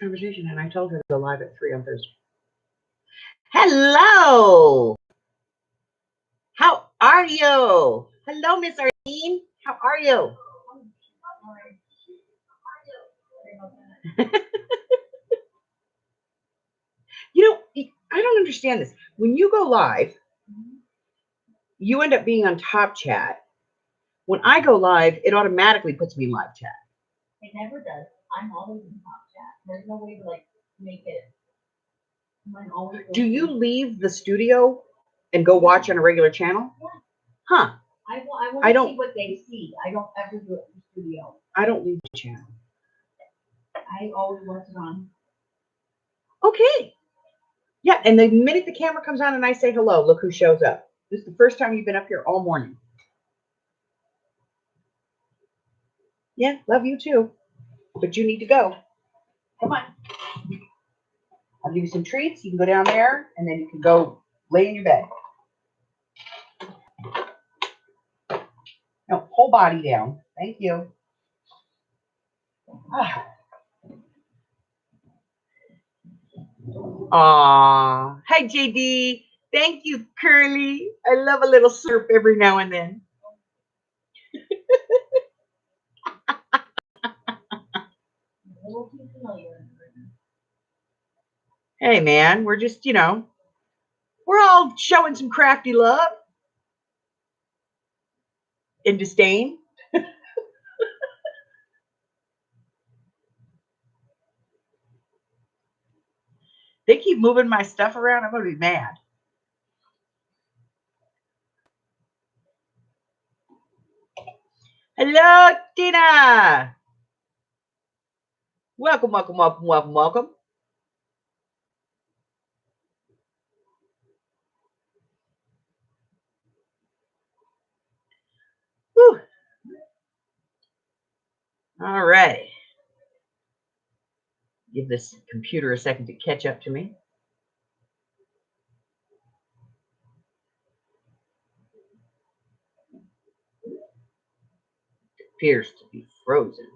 conversation, and I told her to go live at 3 on Thursday. Hello. How are you? Hello, Miss Arlene. How are you? You know, I don't understand this. When you go live, you end up being on top chat. When I go live, it automatically puts me in live chat. It never does. I'm always in top chat. There's no way to like make it. Mine always. Do you leave the studio and go watch on a regular channel? Yeah. Huh. I don't see what they see. I don't ever do it in the studio. I don't leave the channel. I always watch it on. Okay. Yeah, and the minute the camera comes on and I say hello, look who shows up. This is the first time you've been up here all morning. Yeah, love you too. But you need to go. Come on. I'll give you some treats. You can go down there and then you can go lay in your bed. No, whole body down. Thank you. Aw. Hi, JD. Thank you, Curly. I love a little slurp every now and then. Hey, man, we're just, we're all showing some crafty love and disdain. They keep moving my stuff around. I'm going to be mad. Hello, Tina. Welcome, welcome, welcome, welcome, welcome. Whew. All right. Give this computer a second to catch up to me. It appears to be frozen.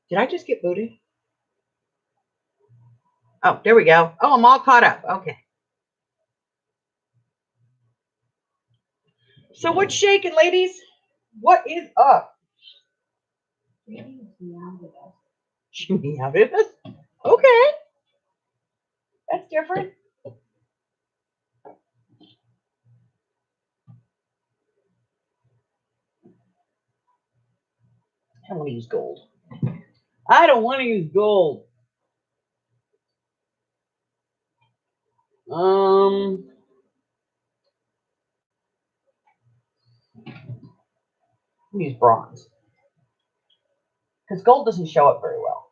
Did I just get booted? Oh, there we go. Oh, I'm all caught up. Okay. So what's shaking, ladies? What is up? She meowed at us. Okay. That's different. I don't want to use gold. I don't want to use gold. Use bronze. Because gold doesn't show up very well.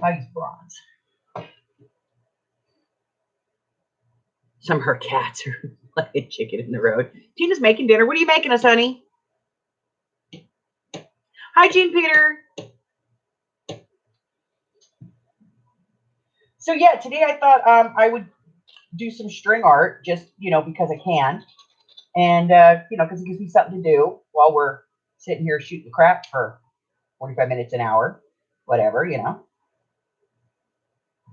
I use bronze. Some of her cats are like a chicken in the road. Tina's making dinner. What are you making us, honey? Hi, Jean Peter. So yeah, today I thought I would do some string art just, because I can. And, because it gives me something to do while we're sitting here shooting crap for 45 minutes, an hour, whatever,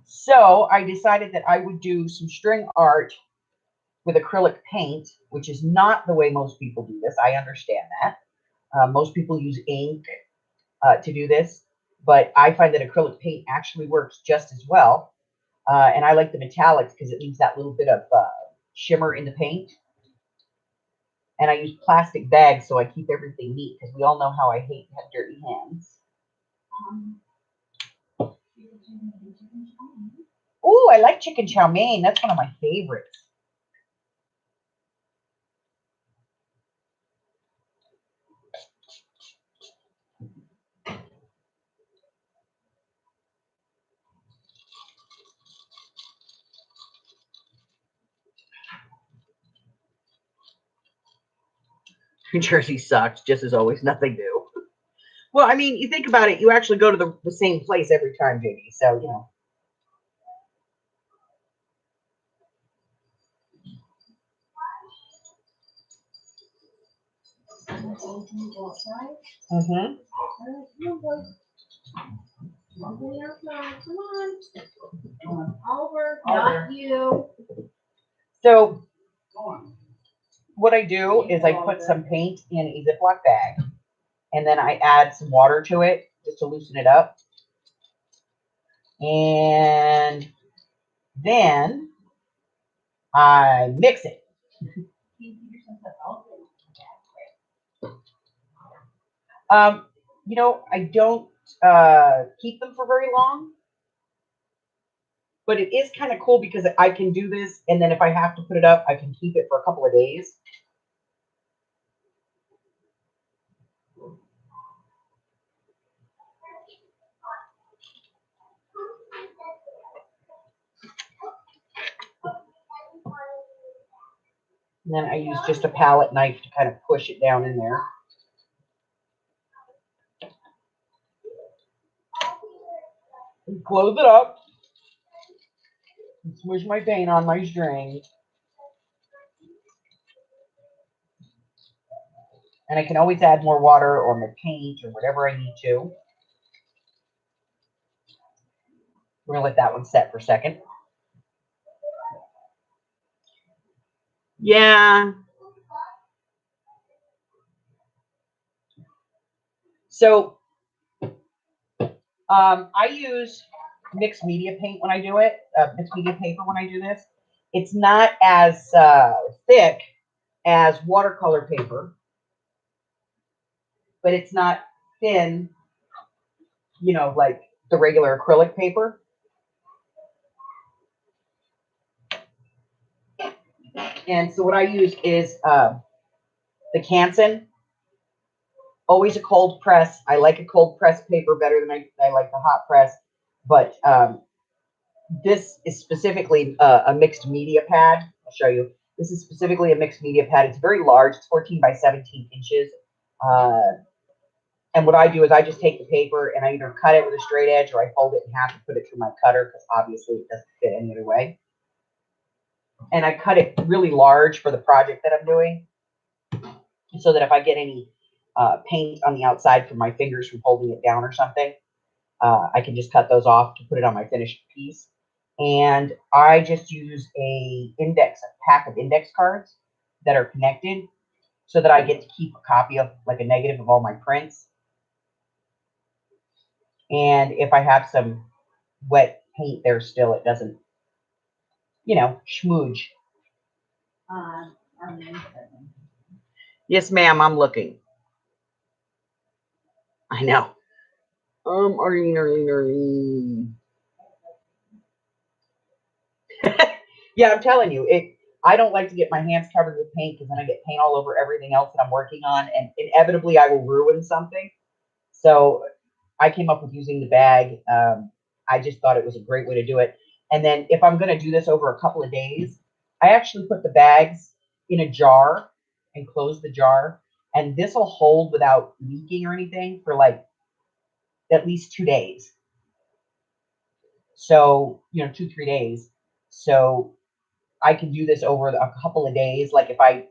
So I decided that I would do some string art with acrylic paint, which is not the way most people do this. I understand that. Most people use ink to do this, but I find that acrylic paint actually works just as well. And I like the metallics because it leaves that little bit of shimmer in the paint. And I use plastic bags so I keep everything neat because we all know how I hate to have dirty hands. Oh, I like chicken chow mein. That's one of my favorites. New Jersey sucks, just as always, nothing new. Well, I mean, you think about it, you actually go to the same place every time, JD, so, So can you go outside? Mm-hmm. Alright, come on, boy. Nobody outside, come on. Oliver, not you. So what I do is I put some paint in a Ziploc bag, and then I add some water to it just to loosen it up. And then I mix it. I don't keep them for very long, but it is kind of cool because I can do this, and then if I have to put it up, I can keep it for a couple of days. And then I use just a palette knife to kind of push it down in there. And close it up. And smush my paint on my string. And I can always add more water or more paint or whatever I need to. We're going to let that one set for a second. Yeah. So I use mixed media paint when I do it, mixed media paper when I do this. It's not as thick as watercolor paper, but it's not thin, like the regular acrylic paper. And so what I use is the Canson. Always a cold press. I like a cold press paper better than I like the hot press. But this is specifically a mixed media pad. I'll show you. This is specifically a mixed media pad. It's very large. It's 14 by 17 inches. And what I do is I just take the paper and I either cut it with a straight edge or I fold it in half and put it through my cutter because obviously it doesn't fit any other way. And I cut it really large for the project that I'm doing so that if I get any paint on the outside from my fingers from holding it down or something, I can just cut those off to put it on my finished piece. And I just use a pack of index cards that are connected so that I get to keep a copy of, like, a negative of all my prints. And if I have some wet paint there still, it doesn't, schmooge. Yes, ma'am, I'm looking. I know. Yeah, I'm telling you, I don't like to get my hands covered with paint because then I get paint all over everything else that I'm working on, and inevitably I will ruin something. So I came up with using the bag. I just thought it was a great way to do it. And then if I'm going to do this over a couple of days, I actually put the bags in a jar and close the jar. And this will hold without leaking or anything for like at least 2 days. So, 2-3 days. So I can do this over a couple of days. Like if I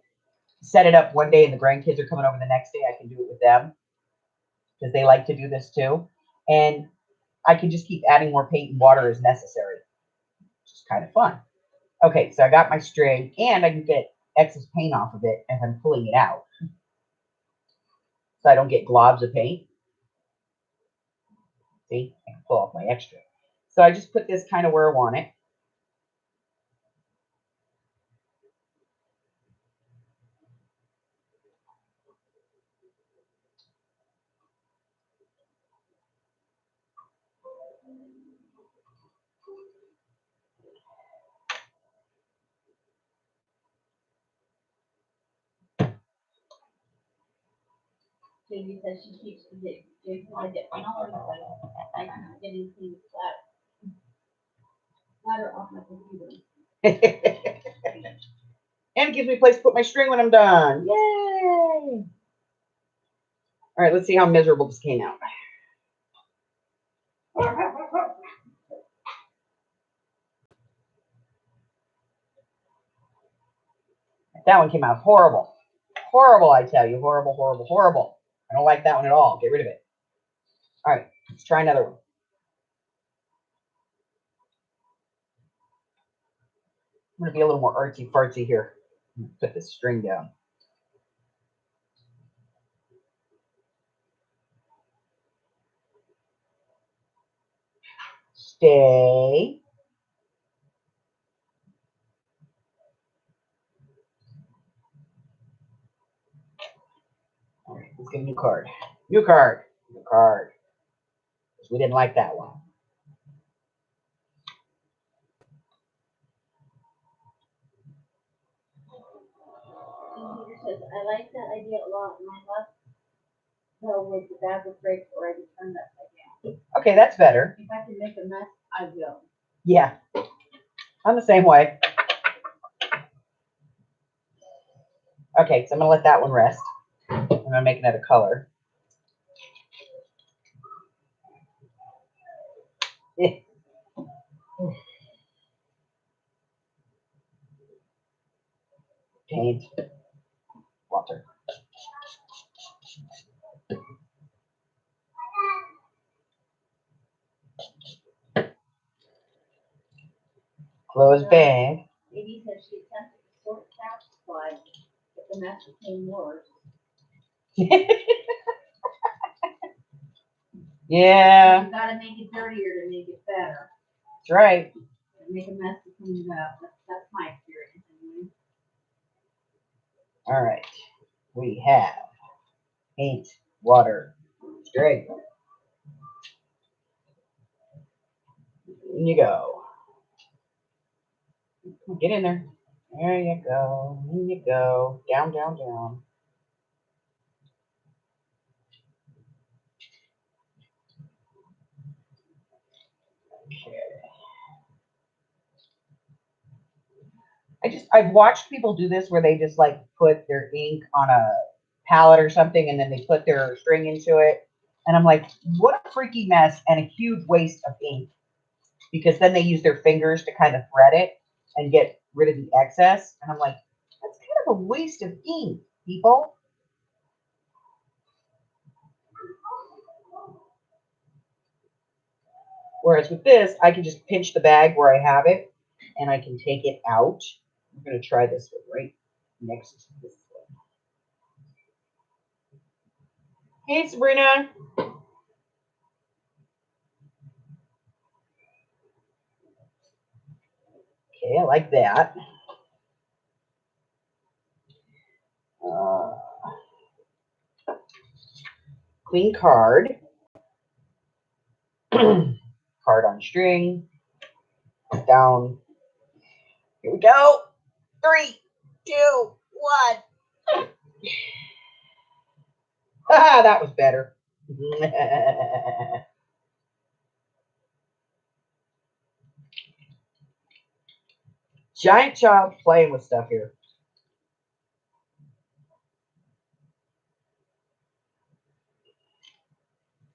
set it up one day and the grandkids are coming over the next day, I can do it with them because they like to do this too. And I can just keep adding more paint and water as necessary, which is kind of fun. Okay, so I got my string, and I can get excess paint off of it as I'm pulling it out. So I don't get globs of paint. See, I can pull off my extra. So I just put this kind of where I want it. Jamie says she keeps Jason I get paint all over the place. I can't get anything flatter off my computer. And it gives me a place to put my string when I'm done. Yay! All right, let's see how miserable this came out. That one came out horrible. horrible, I tell you. Horrible, horrible, horrible. I don't like that one at all. Get rid of it. All right, let's try another one. I'm going to be a little more artsy-fartsy here. Put this string down. Stay. All right, let's get a new card. New card. New card. We didn't like that one. Peter says, I like that idea a lot. My last go with the bag of breaks or I return that again. Okay, that's better. If I can make a mess, I will. Yeah, I'm the same way. Okay, so I'm going to let that one rest. I'm going to make another color. Paint. Water. Close bag. Maybe said she attempted to sort cat supply, but the mess became worse. Yeah, You gotta make it dirtier to make it better. that's right. Make a mess to clean it up. That's my experience anyway. All right. We have paint, water, string. In you go. Get in there. There you go. In you go. Down, down, down. Okay. I've watched people do this where they just like put their ink on a palette or something and then they put their string into it. And I'm like, what a freaky mess and a huge waste of ink. Because then they use their fingers to kind of thread it and get rid of the excess. And I'm like, that's kind of a waste of ink, people. Whereas with this, I can just pinch the bag where I have it and I can take it out. I'm going to try this one right next to this one. Hey, Sabrina. Okay, I like that. Clean card. Card on string. Down. Here we go. 3, 2, 1. Ah, that was better. Giant child playing with stuff here.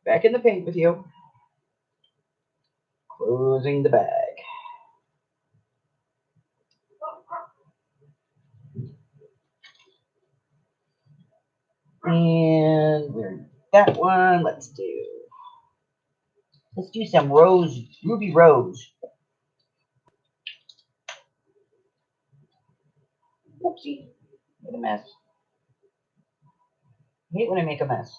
Back in the paint with you. Closing the bag. And we're that one. Let's do some rose, ruby rose. Whoopsie. Made a mess. I hate when I make a mess.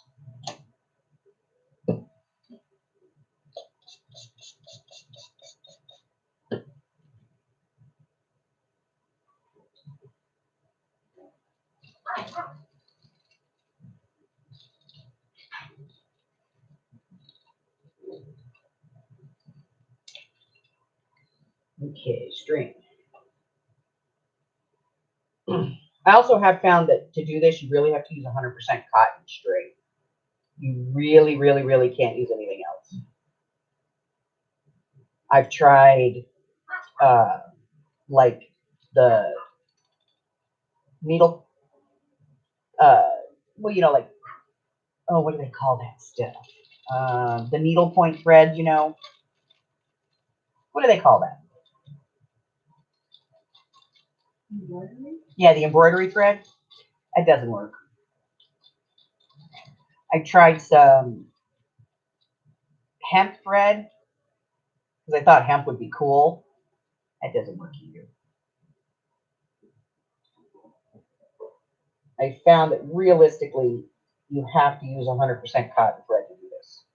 Okay, string. I also have found that to do this, you really have to use 100% cotton string. You really, really, really can't use anything else. I've tried, like the needle, well, you know, like, oh, what do they call that stuff? The needle point thread, you know. What do they call that? Embroidery? Yeah, the embroidery thread. It doesn't work. I tried some hemp thread because I thought hemp would be cool. That doesn't work either. I found that realistically, you have to use 100% cotton thread to do this.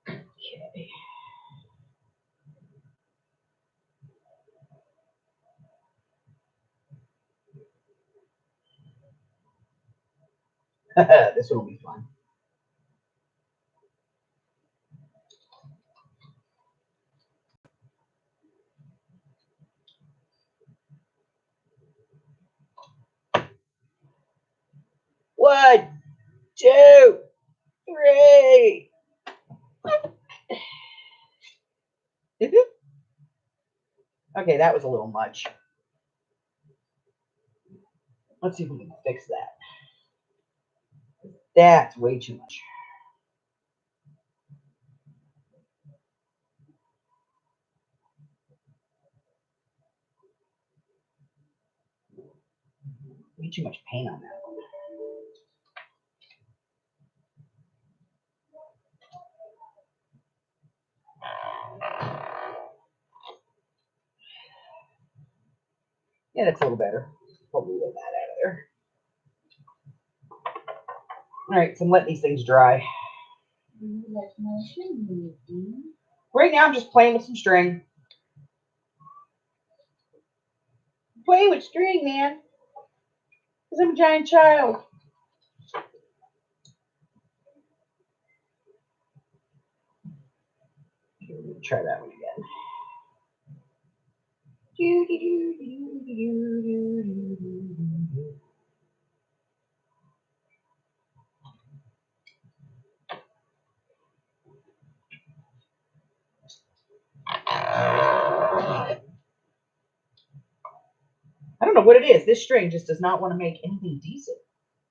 Okay. This one will be fun. One, two, three. Okay, that was a little much. Let's see if we can fix that. That's way too much. Way too much paint on that one. Yeah, that's a little better. Pull a little that out of there. All right, so I'm letting these things dry. Right now, I'm just playing with some string. Playing with string, man. Because I'm a giant child. Okay, we're going to try that one again. I don't know what it is. This string just does not want to make anything decent.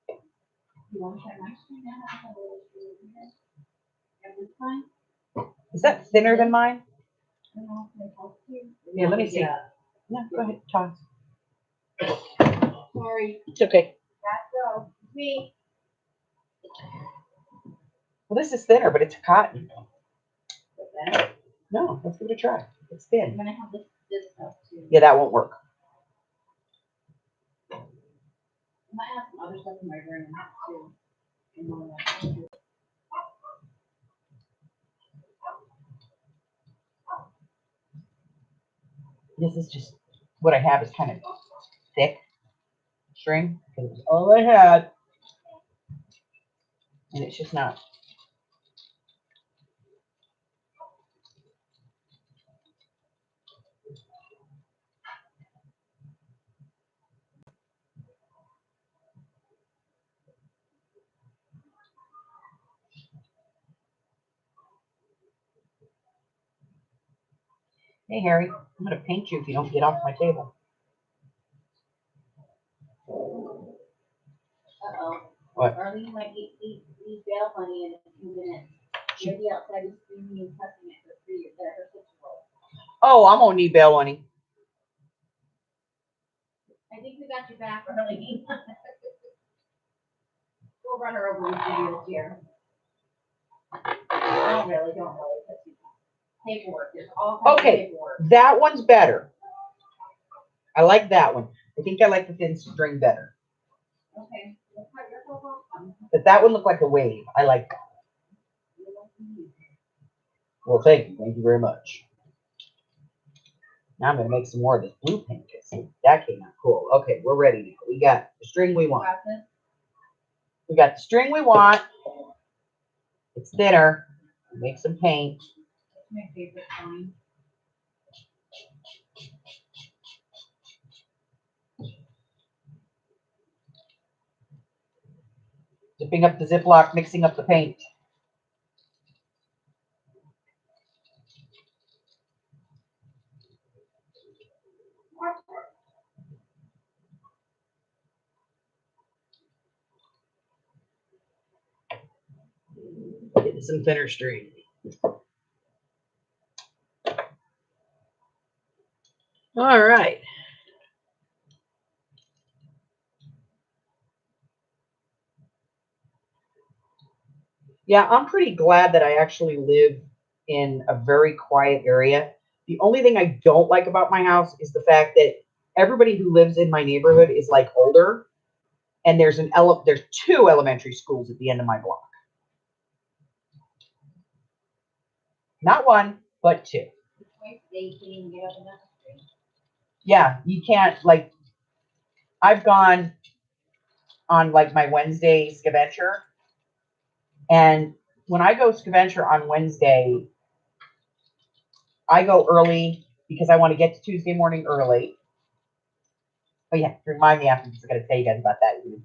You want to try my string now? Fine. Is that thinner than mine? I don't know if it helps you. Yeah, let me see. No, go ahead, toss. Sorry. It's okay. That's go. Me. Well, this is thinner, but it's cotton. Better. No, let's give it a try. It's I'm thin. gonna have this stuff too. Yeah, that won't work. I might have some other stuff in my room too. This is just what I have is kind of thick string because it was all I had, and it's just not. Hey, Harry, I'm going to paint you if you don't get off my table. Uh-oh. What? Arlene might eat bail money in a few minutes. She'll be outside and screaming and cussing at her 6-year-old. Oh, I'm going to need bail money. I think we got you back, Arlene. We'll run her over with you this year. Don't really. Paperwork. There's all kinds of paperwork. That one's better. I like that one. I think I like the thin string better. Okay. But that one looked like a wave. I like that. Well, thank you. Thank you very much. Now I'm going to make some more of this blue paint. That came out cool. Okay, we're ready now. We got the string we want. We got the string we want. It's thinner. Make some paint. That's my favorite kind. Zipping up the Ziploc, mixing up the paint. Get some thinner string. All right. Yeah, I'm pretty glad that I actually live in a very quiet area. The only thing I don't like about my house is the fact that everybody who lives in my neighborhood is like older, and there's two elementary schools at the end of my block. Not one, but two. Yeah, you can't like. I've gone on like my Wednesday scavenger, and when I go scavenger on Wednesday, I go early because I want to get to Tuesday morning early. Oh yeah, remind me after because I got to tell you guys about that. You're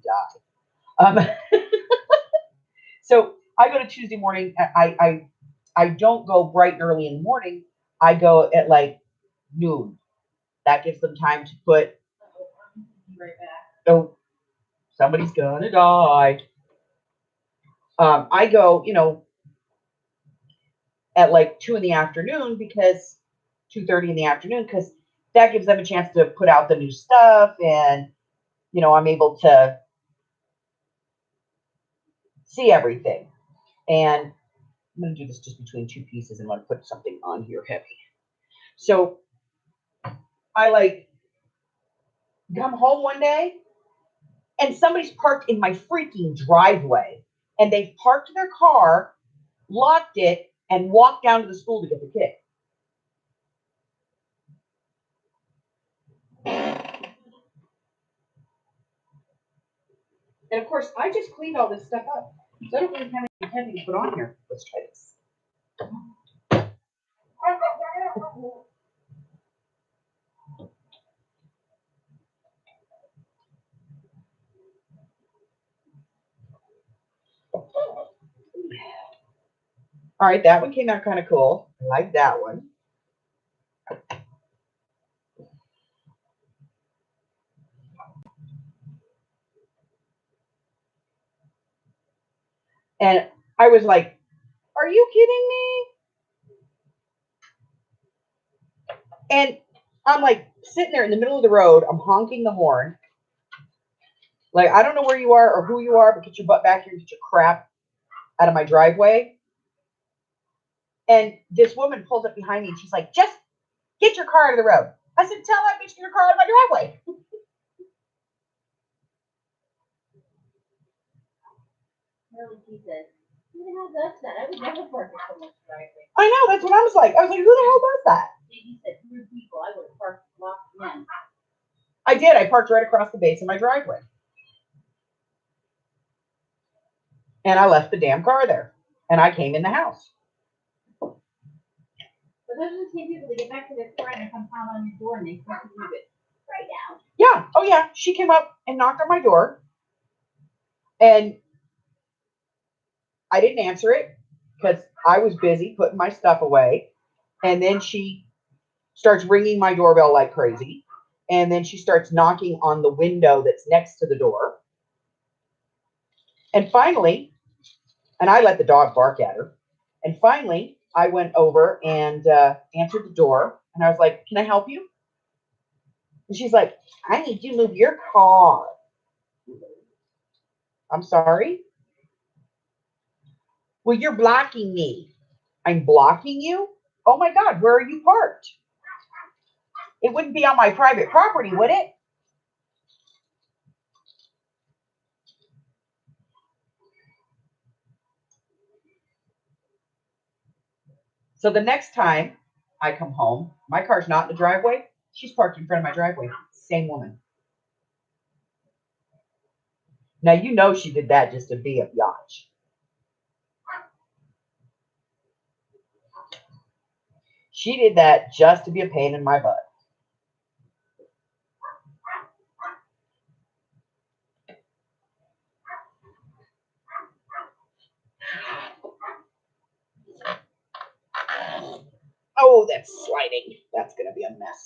gonna die. So I go to Tuesday morning. I don't go bright and early in the morning. I go at like noon. That gives them time to put. Right back. Oh, somebody's gonna die. I go, at like 2 in the afternoon because 2:30 in the afternoon because that gives them a chance to put out the new stuff and I'm able to see everything. And I'm going to do this just between two pieces and I'm going to put something on here heavy. So I like come home one day and somebody's parked in my freaking driveway and they've parked their car, locked it, and walked down to the school to get the kid. And of course, I just cleaned all this stuff up. So I don't really have anything heavy to put on here. Let's try this. All right, that one came out kind of cool. I like that one. And I was like, are you kidding me? And I'm like sitting there in the middle of the road. I'm honking the horn. Like, I don't know where you are or who you are, but get your butt back here and get your crap out of my driveway. And this woman pulls up behind me and she's like, just get your car out of the road. I said, tell that bitch to get her car out of my driveway. He said, who the hell does that? I would never park in someone's driveway. I know, that's what I was like. I was like, who the hell does that? He said, 100 people. I would have parked locked in. I did. I parked right across the base of my driveway. And I left the damn car there. And I came in the house. But those are the same people that get back to their car and come pound on your door and they can't move it right now. Yeah. Oh, yeah. She came up and knocked on my door. And I didn't answer it because I was busy putting my stuff away. And then she starts ringing my doorbell like crazy. And then she starts knocking on the window that's next to the door. And finally, and I let the dog bark at her. And finally, I went over and answered the door. And I was like, can I help you? And she's like, I need you to move your car. I'm sorry? Well, you're blocking me. I'm blocking you? Oh my God, where are you parked? It wouldn't be on my private property, would it? So the next time I come home, my car's not in the driveway. She's parked in front of my driveway. Same woman. Now, you know she did that just to be a biatch. She did that just to be a pain in my butt. Oh, that's sliding. That's going to be a mess.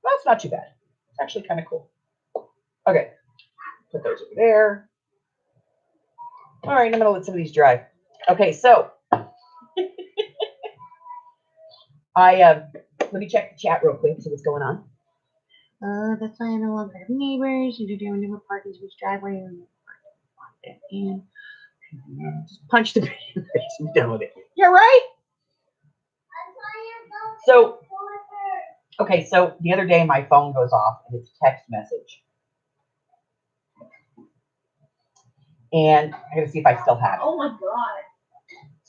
That's not too bad. It's actually kind of cool. Okay. Put those over there. All right, I'm going to let some of these dry. Okay, so Let me check the chat real quick, see what's going on. That's why I know a lot of neighbors. You do never park in his driveway and just punch the face and done with it. You're right. So, okay, so the other day my phone goes off and it's a text message. And I gotta see if I still have it. Oh my god.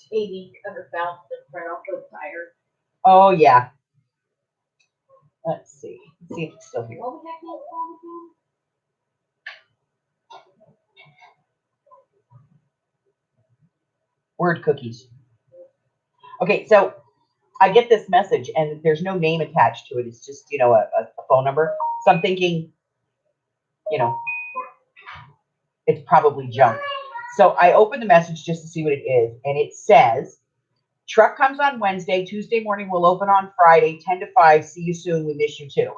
Katie ever bounced the front off the tire. Oh yeah. Let's see. Let's see if it's still here. What was that called again? Word cookies. Okay, so I get this message and there's no name attached to it. It's just, you know, a phone number. So I'm thinking, you know, it's probably junk. So I open the message just to see what it is. And it says, truck comes on Wednesday, Tuesday morning will open on Friday, 10 to 5. See you soon. We miss you too.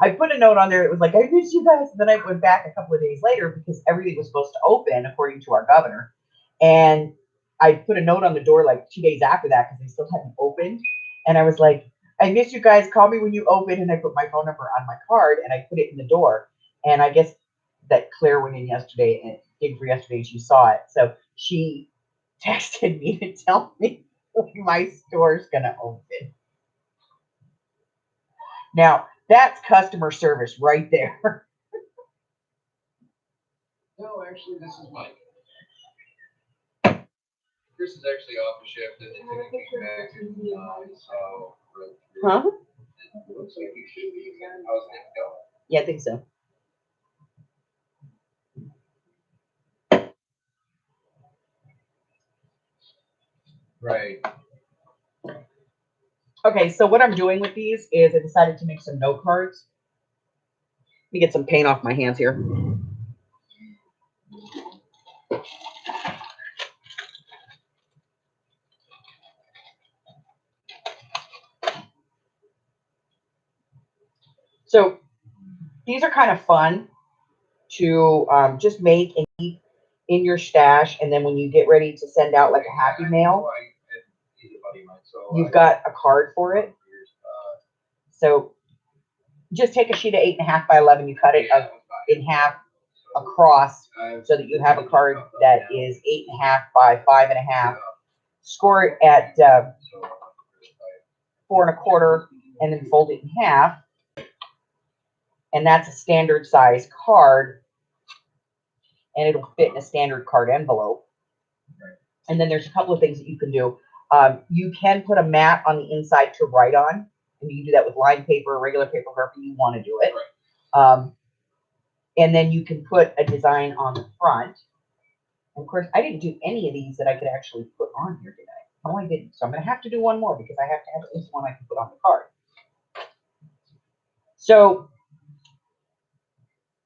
I put a note on there. It was like, I miss you guys. And then I went back a couple of days later because everything was supposed to open according to our governor. And I put a note on the door like 2 days after that because they still hadn't opened. And I was like, I miss you guys. Call me when you open. And I put my phone number on my card and I put it in the door. And I guess that Claire went in yesterday and did for yesterday and she saw it. So she texted me to tell me when my store's going to open. Now, that's customer service right there. No, actually, this is Mike. Chris is actually off the shift and then came back and so Huh? it looks like you should be again. How's it going? Yeah, I think so. Right. Okay, so what I'm doing with these is I decided to make some note cards. Let me get some paint off my hands here. So these are kind of fun to just make and keep in your stash. And then when you get ready to send out like a happy mail, you've got a card for it. So just take a sheet of 8.5 by 11. You cut it in half across so that you have a card that is 8.5 by 5.5. Score it at 4 1/4 and then fold it in half. And that's a standard size card. And it'll fit in a standard card envelope. And then there's a couple of things that you can do. You can put a mat on the inside to write on. And you can do that with lined paper, regular paper, however you want to do it. And then you can put a design on the front. And of course, I didn't do any of these that I could actually put on here today. No, I didn't. So I'm going to have to do one more because I have to have at least one I can put on the card. So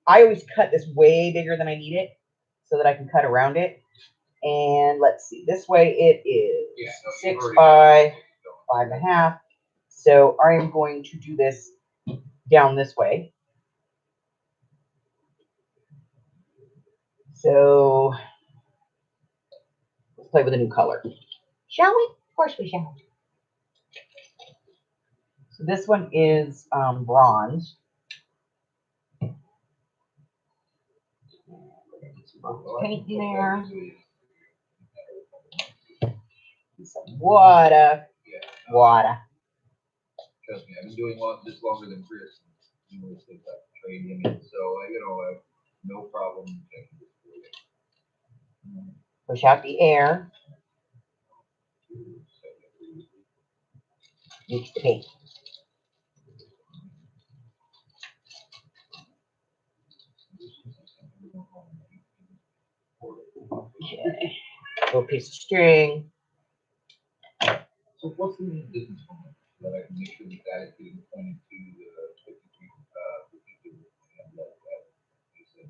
I always cut this way bigger than I need it so that I can cut around it. And let's see, this way it is 6 by 5.5. So I am going to do this down this way. So let's play with a new color. Shall we? Of course we shall. So this one is bronze. Paint in there. Some water. Water. Trust me, I've been doing this longer than Chris. You know, it's like trade him in, so I have no problem checking this for you. Push out the air. Mix the paint. Okay. Little piece of string. So what's the main business plan that I can make sure that is getting pointed to the 52 and that you said?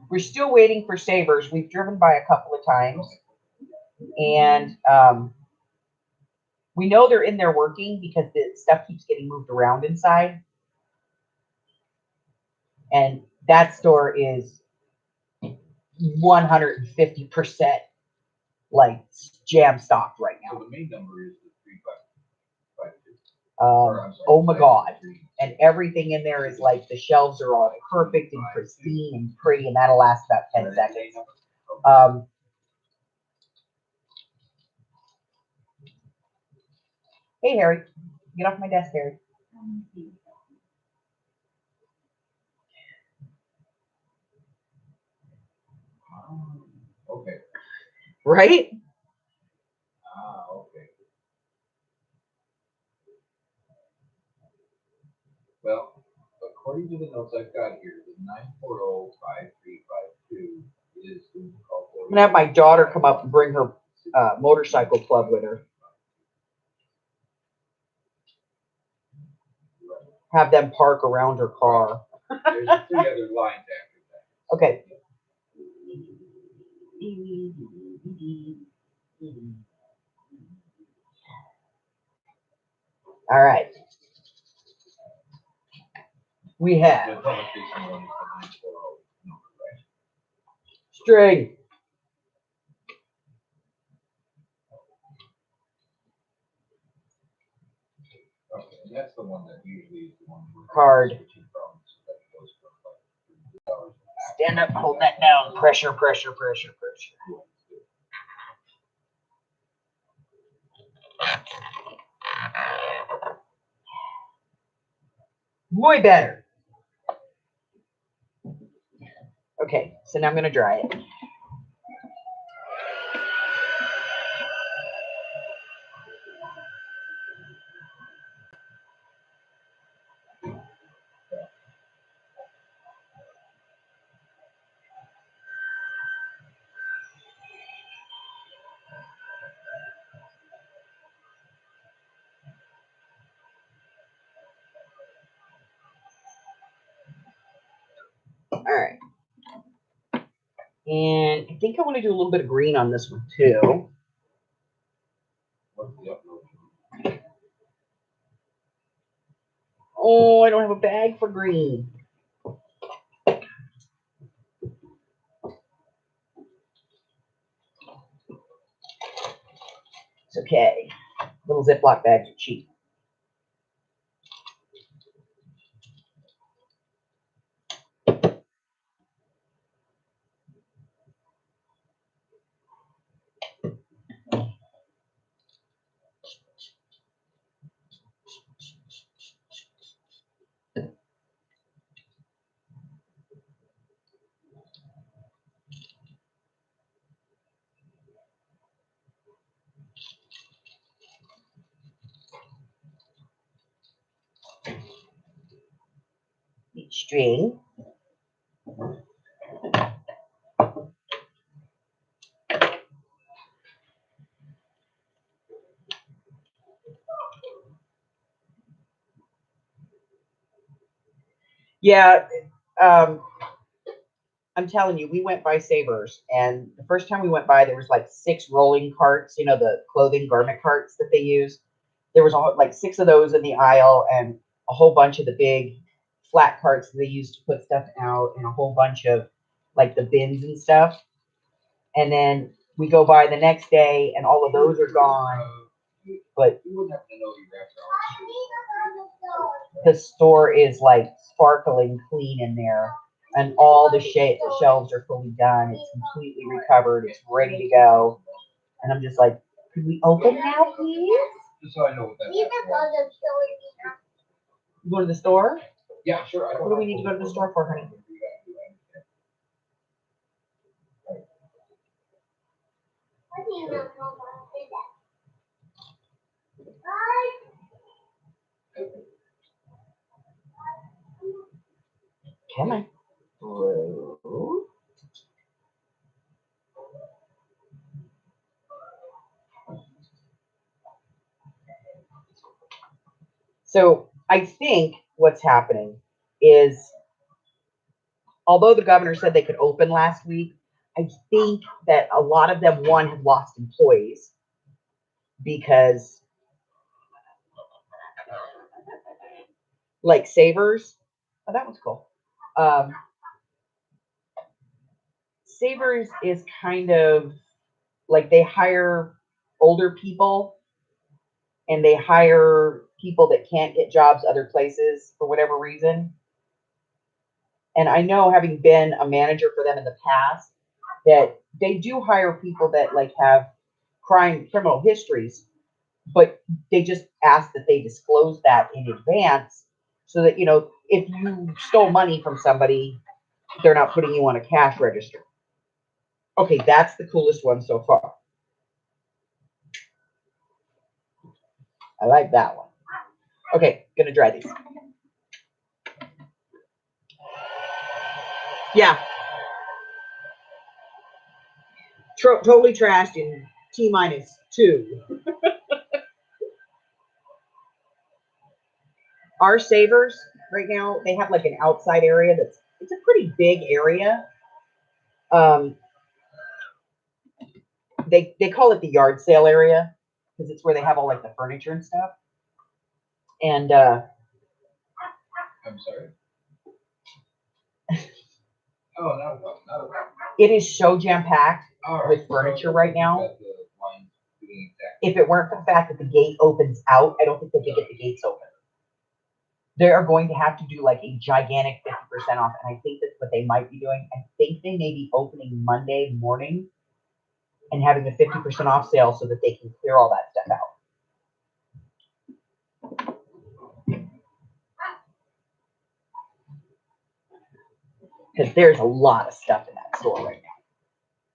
We're still waiting for Savers. We've driven by a couple of times. And we know they're in there working because the stuff keeps getting moved around inside. And that store is 150% like jam stocked right So now. the main number is the 3552. Oh my God. And everything in there is like the shelves are all perfect and pristine and pretty, and that'll last about 10 seconds. Hey, Harry, get off my desk, Harry. Okay. Right? Okay. Well, according to the notes I've got here, the 940-5352 is the call for. I'm gonna have my daughter come up and bring her motorcycle club with her. Have them park around her car. There's 3 other lines after that. Okay. All right. We The have public facing one is the 940 number, right? string, Okay, and that's the one that usually is the one. where- Card. switching from, so that goes from like $3. stand up, hold that down. Pressure, pressure, pressure, pressure. Muy better. Okay, so now I'm gonna dry it. All right. And I think I want to do a little bit of green on this one too. What's the upload? Oh, I don't have a bag for green. It's okay. Little Ziploc bags are cheap. String. Yeah, I'm telling you, we went by Savers, and the first time we went by, there was like 6 rolling carts, you know, the clothing garment carts that they use. There was like 6 of those in the aisle, and a whole bunch of the big flat carts that they use to put stuff out, and a whole bunch of like the bins and stuff. And then we go by the next day, and all of those are gone. But You wouldn't have to know your after hours. the store is like sparkling clean in there, and all the shelves are fully done. It's completely recovered. It's ready to go. And I'm just like, could we open now, please? Just so I know what that is. You go to the store? Yeah, sure. What do we need to go to the store for, honey? Come on. Bro. So I think what's happening is, although the governor said they could open last week, I think that a lot of them, one, have lost employees because, like Savers, oh, that was cool. Savers is kind of like they hire older people and they hire people that can't get jobs other places for whatever reason. And I know, having been a manager for them in the past, that they do hire people that like have criminal histories, but they just ask that they disclose that in advance so that, you know, if you stole money from somebody, they're not putting you on a cash register. Okay, that's the coolest one so far. I like that one. Okay, gonna dry these. Yeah. Totally trashed in T-2. Our Savers right now, they have like an outside area it's a pretty big area. They call it the yard sale area because it's where they have all like the furniture and stuff. And I'm sorry. Oh, not a problem, not a problem. it is so jam-packed All right, with furniture right now. got the lines doing exactly. If it weren't for the fact that the gate opens out, I don't think they could get the gates open. They are going to have to do like a gigantic 50% off, and I think that's what they might be doing. I think they may be opening Monday morning and having a 50% off sale so that they can clear all that stuff out. Because there's a lot of stuff in that store right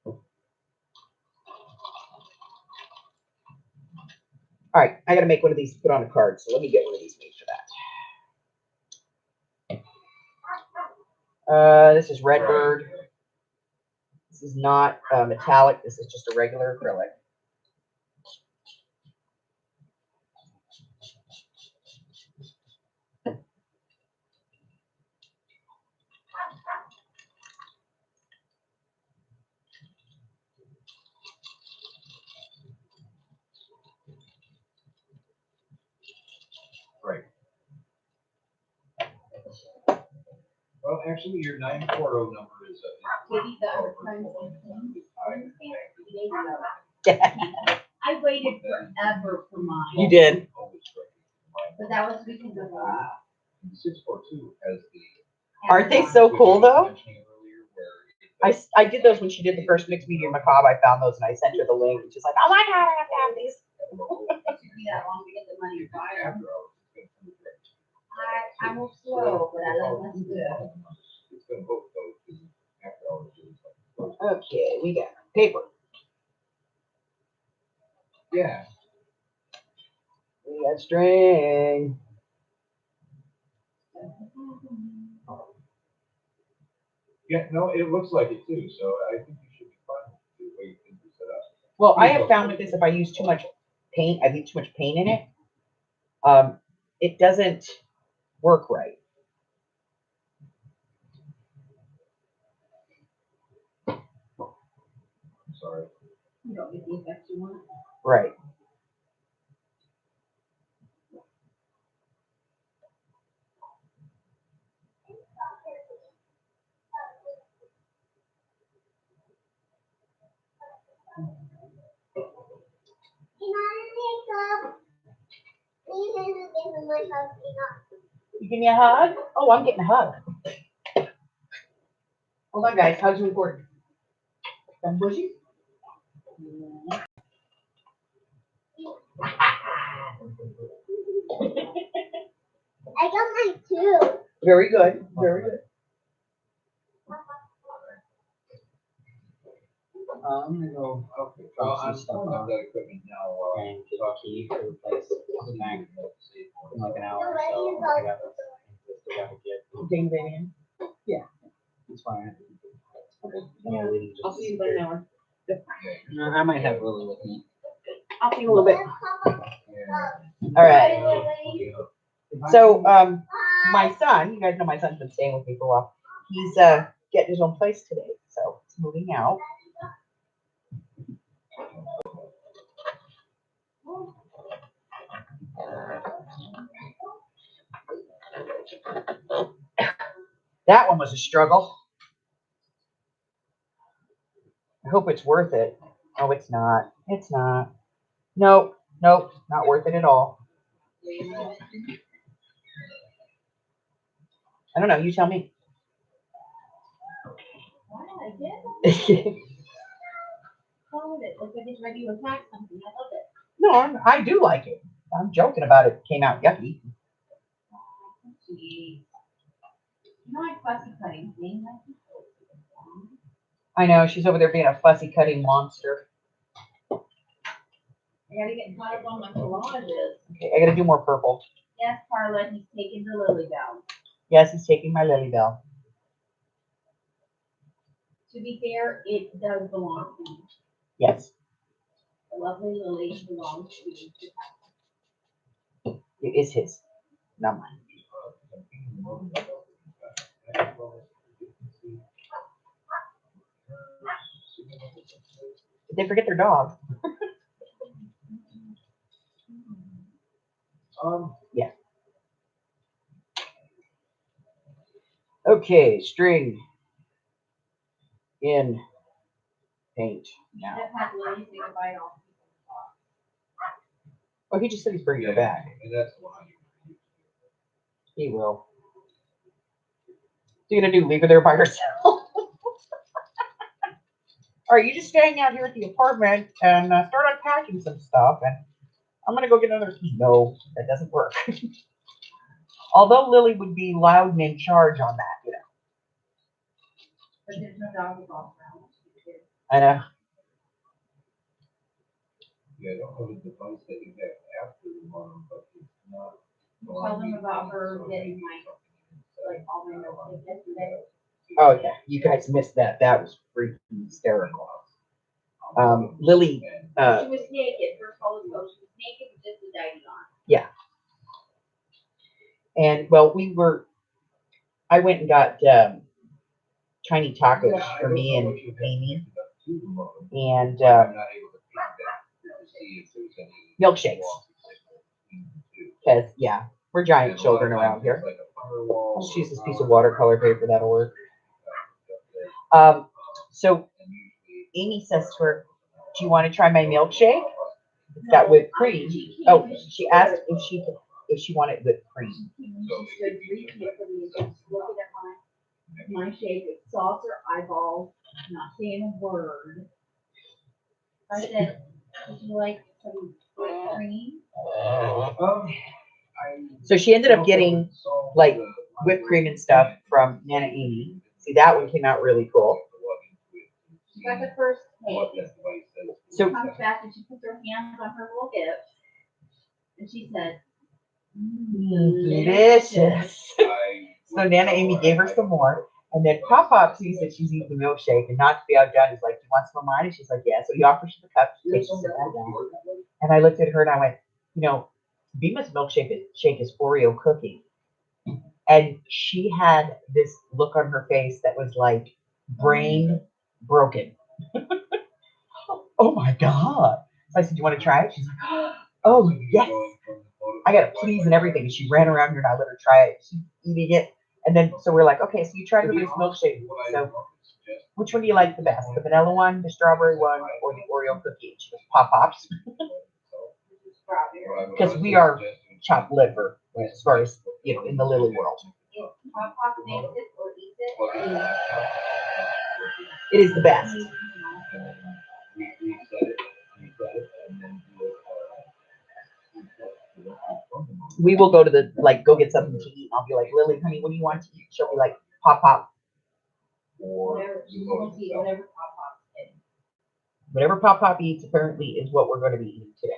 now. All right, I got to make one of these to put on a card, so let me get one of these made for that. This is Redbird. This is not metallic. This is just a regular acrylic. Right. Well, actually, your 940 number is Katie, the other friends I waited forever for mine. You did. But that was because of, The 642 has the. Aren't they so cool though? Mentioning earlier where I did those when she did the first Mixed Media Macabre. I found those and I sent her the link. And she's like, oh my God, I have to have these. it took me that long to get the money to buy them. I will slow, but I love my slow. It's gonna both go to after hours. Okay, we got paper. Yeah. We got string. Yeah, no, it looks like it too, so I think you should be fine with the way things are set up. Well, I have found with this, if I use too much paint, I leave too much paint in it. It doesn't work right. I'm sorry. You don't get the effect you want. Right. You give me a hug? Oh, I'm getting a hug. Hold on, guys. Hugs are important. Some bushy? I got mine too. Very good. Very good. I'm gonna go Okay, drop well, some I'm stuff pulling off up that equipment now, and get the key to replace the Mac in like an hour or so. I got this. Still gotta get. Jane Van. It's fine. Yeah. I'll see you in about an hour. No, I might have Lily with me. I'll see you in a little bit. Yeah. All right. So, my son, you guys know my son's been staying with me for a while. He's getting his own place today, so he's moving out. That one was a struggle. hope it's worth it. Oh, it's not. It's not. Nope. Nope. Not worth it at all. I don't know. You tell me. Wow, I did. Call it. Looks like it's ready to attack something. I love it. No, I do like it. I'm joking about it. Came out yucky. Jeez. You know, like fussy cutting thing. I know she's over there being a fussy cutting monster. I gotta get caught up on my collages. Okay, I gotta do more purple. Yes, Carla, he's taking the lily down. Yes, he's taking my lily bell. To be fair, it does belong to me. Yes, The lovely lily belongs to me. it is his, not mine. Did they forget their dog? Yeah. Okay, string in paint now. I've had Lily say goodbye to all Oh, he just said he's bringing it back. And that's the one I use. He will. What are you gonna do? Leave her there by herself? All right, you just staying out here at the apartment and start unpacking some stuff, and I'm gonna go get another key. No, that doesn't work. Although Lily would be loud and in charge on that, you know. But there's no dog involved now. I know. Yeah, I don't know the device that you have after the modem, but it's not. Tell them about her getting like all my notes yesterday. Oh yeah, you guys missed that. That was freaking hysterical. Lily, She was naked. First of all, she was naked with just the diaper on. and well, I went and got tiny tacos for me and Amy, and I'm not able to feed that to see if there's any. milkshakes. Because yeah, we're giant children around here. Like a firewall. Let's use this piece of watercolor paper. That'll work. So Amy says to her, "Do you want to try my milkshake? It's got whipped cream." Oh, she asked if she wanted whipped cream. She stood reading it for me and just looking at my shape. It saw her eyeballs, not saying a word. I said, would you like some whipped cream? So she ended up getting like whipped cream and stuff from Nana Amy. See, that one came out really cool. She got the first taste. So She comes back and she puts her hands on her little hips. And she said, delicious. So Nana Amy gave her some more. And then Pop sees that she's eating the milkshake, and not to be outdone, is like, "You want some of mine?" And she's like, "Yeah." So he offers her the cup. She takes it, sits back down. And I looked at her and I went, "You know, Bima's milkshake is Oreo cookie." And she had this look on her face that was like brain broken. Oh my God. So I said, "Do you want to try it?" She's like, "Oh yes." I got to please and everything. And she ran around here and I let her try it. She's eating it. And then, so we're like, "Okay, so you tried everybody's milkshake. So which one do you like the best? The vanilla one, the strawberry one, or the Oreo cookie?" And she goes, "Pop-Pops." Because we are chopped liver as far as, you know, in the Lily world. if Pop makes it or eats it, It is the best. We will go to go get something to eat. I'll be like, "Lily, honey, what do you want to eat?" She'll be like, "Pop-Pop." whatever, she wants to eat whatever Pop eats. Whatever Pop eats apparently is what we're going to be eating today.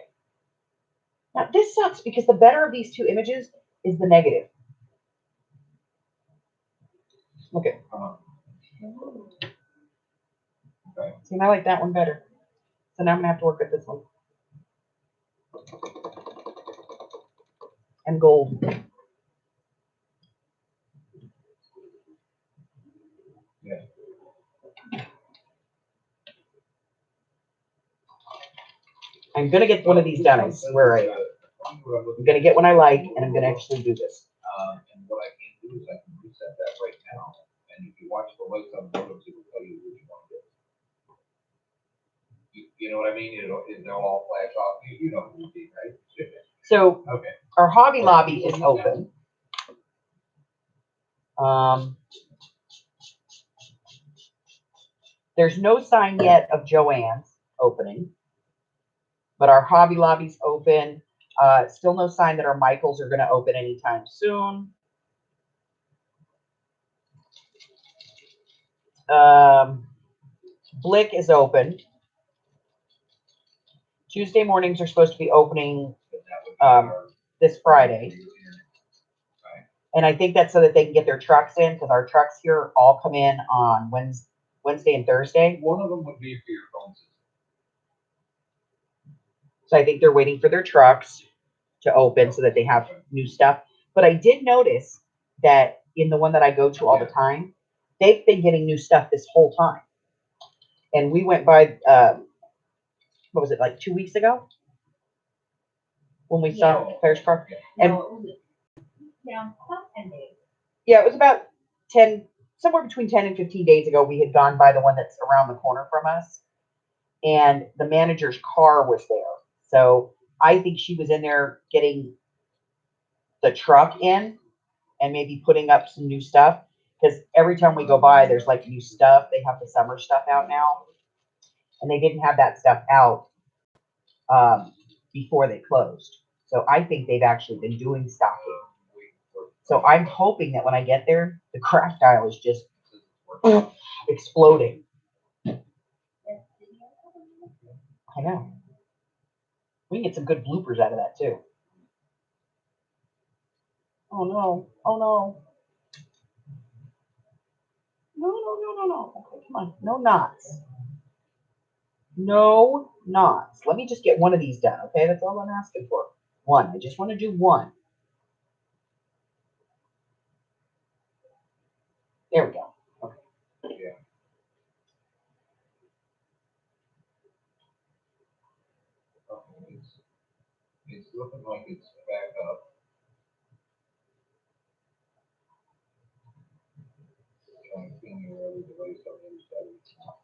Now this sucks because the better of these two images is the negative. Okay. See, and I like that one better. So now I'm gonna have to work with this one. And gold. I'm gonna get one of these done. I swear I am. I'm gonna get one I like, and I'm gonna actually do this. And what I can do is I can reset that right now, and if you watch the lights on the modems, it will tell you which one it is. You know what I mean? They'll all flash off. You know what you mean, right? So Okay. our Hobby Lobby is open. There's no sign yet of Joann's opening, but our Hobby Lobby's open. Still no sign that our Michaels are going to open anytime soon. Blick is open. Tuesday mornings are supposed to be opening this Friday. And I think that's so that they can get their trucks in, because our trucks here all come in on Wednesday and Thursday. One of them would be for your phone system. So I think they're waiting for their trucks to open so that they have new stuff. But I did notice that in the one that I go to all the time, they've been getting new stuff this whole time. And we went by, what was it, like 2 weeks ago? When we saw Claire's car? And No, it was down about 10 days. yeah, it was about 10, somewhere between 10 and 15 days ago, we had gone by the one that's around the corner from us. And the manager's car was there. So I think she was in there getting the truck in and maybe putting up some new stuff. Because every time we go by, there's like new stuff. They have the summer stuff out now. And they didn't have that stuff out before they closed. So I think they've actually been doing stocking. So I'm hoping that when I get there, the craft aisle is just exploding. I know. We can get some good bloopers out of that too. Oh no. Oh no. No. Okay, come on. No knots. No knots. Let me just get one of these done, okay? That's all I'm asking for. One. I just want to do one. There we go. Okay. Yeah. Okay. It's looking like it's back up. Trying to see where the device on the other side of it's not.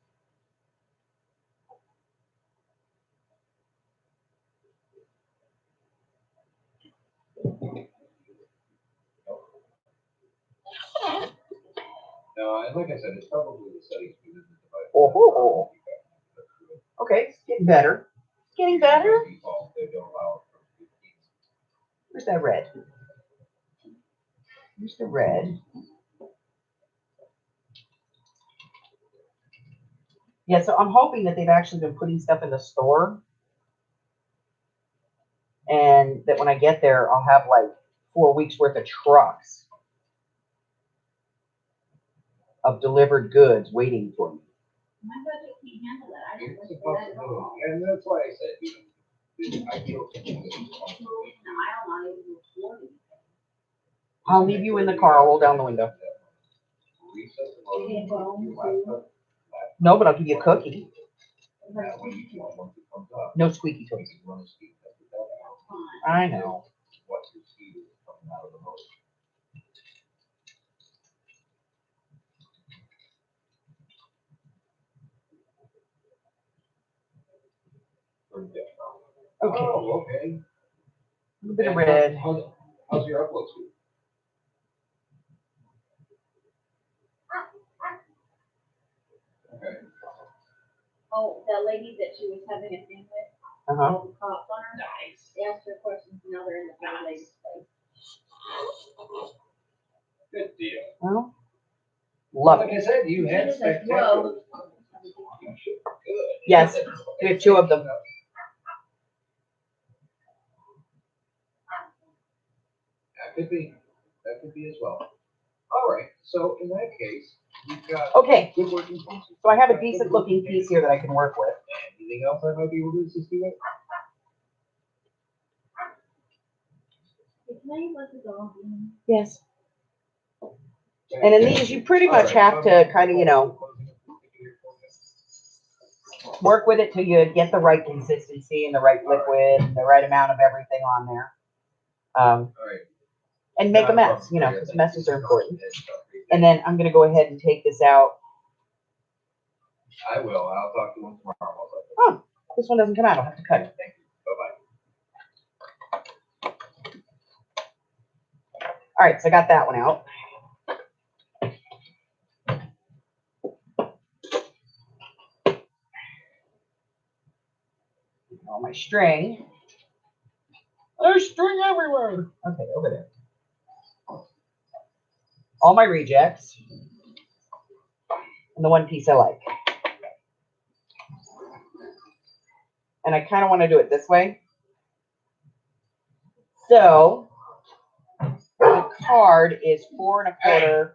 No, and like I said, it's probably the settings within the device. Oh. Okay, it's getting better. It's getting better. By default, they don't allow it from 15. Where's that red? Where's the red? Yeah, so I'm hoping that they've actually been putting stuff in the store. And that when I get there, I'll have like 4 weeks worth of trucks of delivered goods waiting for me. My budget can't handle that. I don't It's like a that at all. possibility, and that's why I said, I feel. No, I don't want to even afford it. I'll leave you in the car. I'll roll down the window. Reset the You get mode, home, your laptop, No, but I'll give you a cookie. that way you can, once it comes up, No squeaky you toys. can run a speed test with that. I know. What your speed is coming out of the motor. Okay. Oh, okay. A little bit of And red. How's your upload speed? Okay. Oh, that lady that she was having a thing with, Uh-huh. all the cops on her, Nice. they asked her questions, now they're in the front lady's place. Good deal. Well, love Like it. I said, you had She said, spectacular. "Whoa." Good. Yes, we have 2 of them. That could be as well. All right, so in that case, you've got Okay, good working pieces. so I have a decent looking piece here that I can work with. Anything else I might be able to assist you with? Can I let the dog in? Yes. And in these, you pretty much have to kind of, you know, work with it till you get the right consistency and the right liquid and the right amount of everything on there. All right. And make a mess, you know, because messes are important. And then I'm gonna go ahead and take this out. I will. I'll talk to him tomorrow. Oh, this one doesn't come out. I'll have to cut it. Thank you. Bye-bye. All right, so I got that one out. All my string. There's string everywhere. Okay, over there. All my rejects. And the one piece I like. And I kind of want to do it this way. So the card is 4 1/4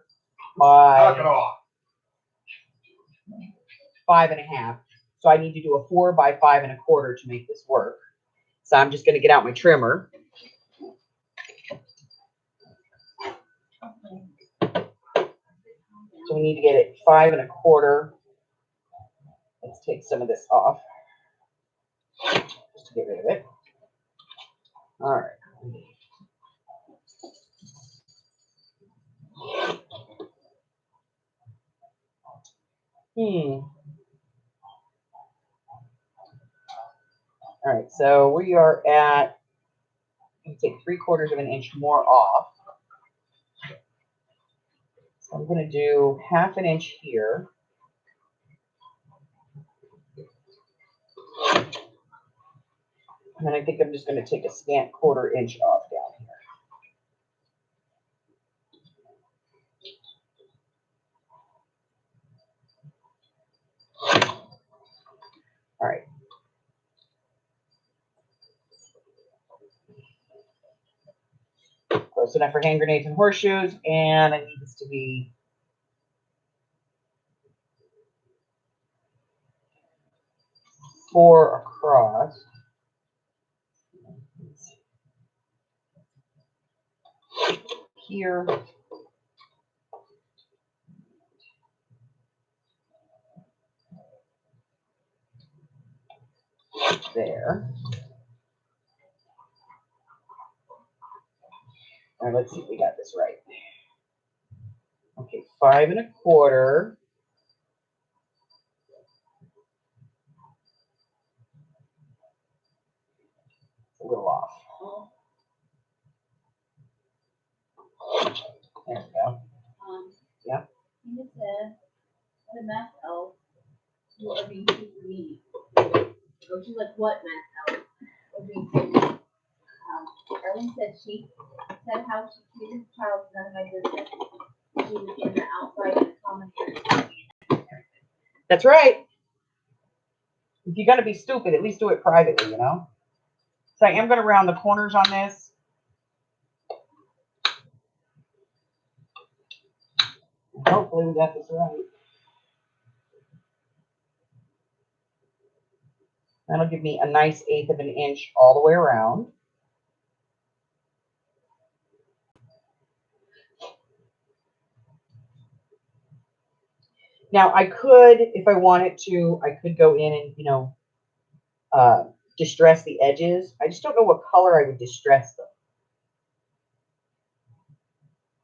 Knock it by off. 5 1/2. So I need to do a 4 by 5 1/4 to make this work. So I'm just going to get out my trimmer. So we need to get it 5 1/4. Let's take some of this off. Just to get rid of it. All right. All right, so we are at, I'm take 3/4 of an inch more off. So I'm going to do 1/2 inch here. And then I think I'm just going to take a scant 1/4 inch off down here. All right. Close enough for hand grenades and horseshoes, and I need this to be four across. Here. There. All right, let's see if we got this right. Okay, 5 1/4. A little off. There we go. Yeah. Tina said, what a math elf, you are being super mean. Or she's like, what math elf? Or being super mean. Erling said she said how she treated the child, none of my business. She was in the outside and commentary. That's right. If you're going to be stupid, at least do it privately, you know? So I am going to round the corners on this. Hopefully we got this right. That'll give me a nice 1/8 of an inch all the way around. Now I could, if I wanted to, I could go in and, you know, distress the edges. I just don't know what color I would distress them.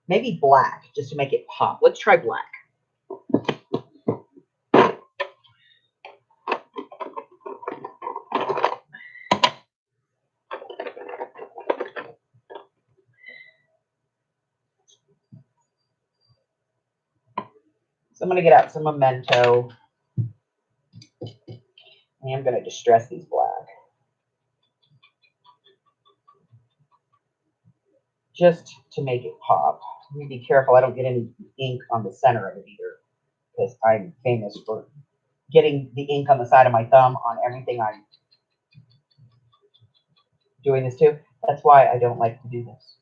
Maybe black, just to make it pop. Let's try black. So I'm going to get out some Memento. And I'm going to distress these black. Just to make it pop. Let me be careful I don't get any ink on the center of it either, because I'm famous for getting the ink on the side of my thumb on everything I'm doing this to. That's why I don't like to do this.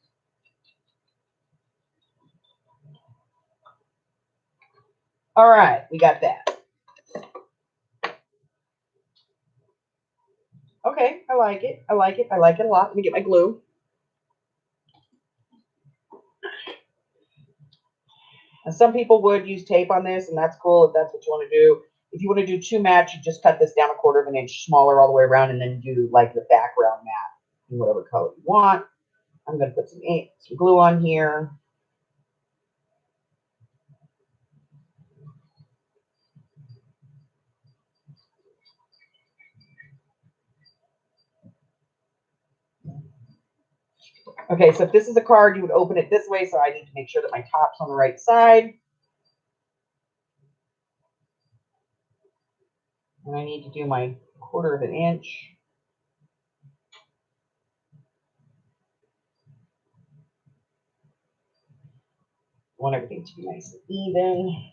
All right, we got that. Okay, I like it. I like it. I like it a lot. Let me get my glue. And some people would use tape on this, and that's cool if that's what you want to do. If you want to do two mats, you just cut this down 1/4 of an inch smaller all the way around, and then do like the background mat in whatever color you want. I'm going to put some ink, some glue on here. Okay, so if this is a card, you would open it this way, so I need to make sure that my top's on the right side. And I need to do my 1/4 of an inch. I want everything to be nice and even.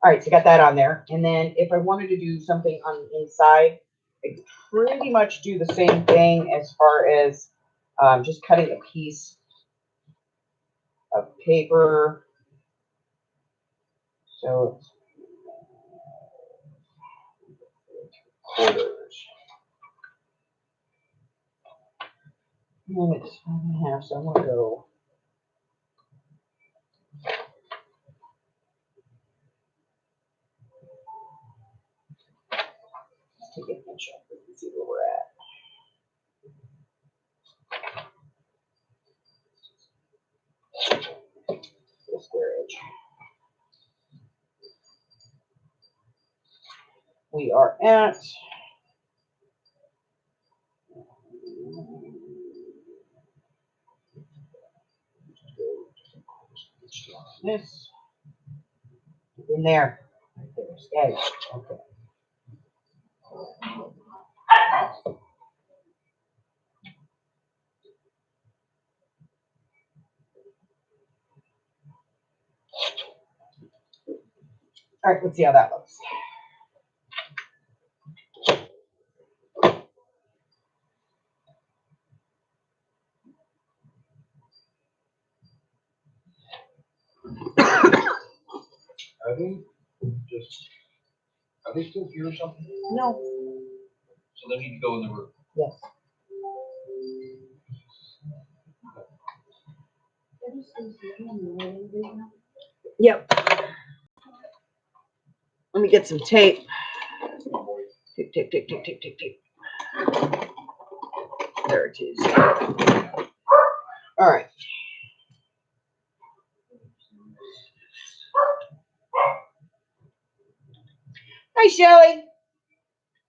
All right, so I got that on there. And then if I wanted to do something on the inside, I pretty much do the same thing as far as just cutting a piece of paper. So it's 1/4. And it's 1.5, so I'm going to go. Let's take an inch off and see where we're at. The square edge. We are at this in there. Right there's edge. Okay. All right, let's see how that looks. Are they still here or something? No. So they need to go in the room. Yes. Yep. Let me get some tape. Tape, tape, tape, tape, tape, tape, tape. There it is. All right. Hi, Shelly.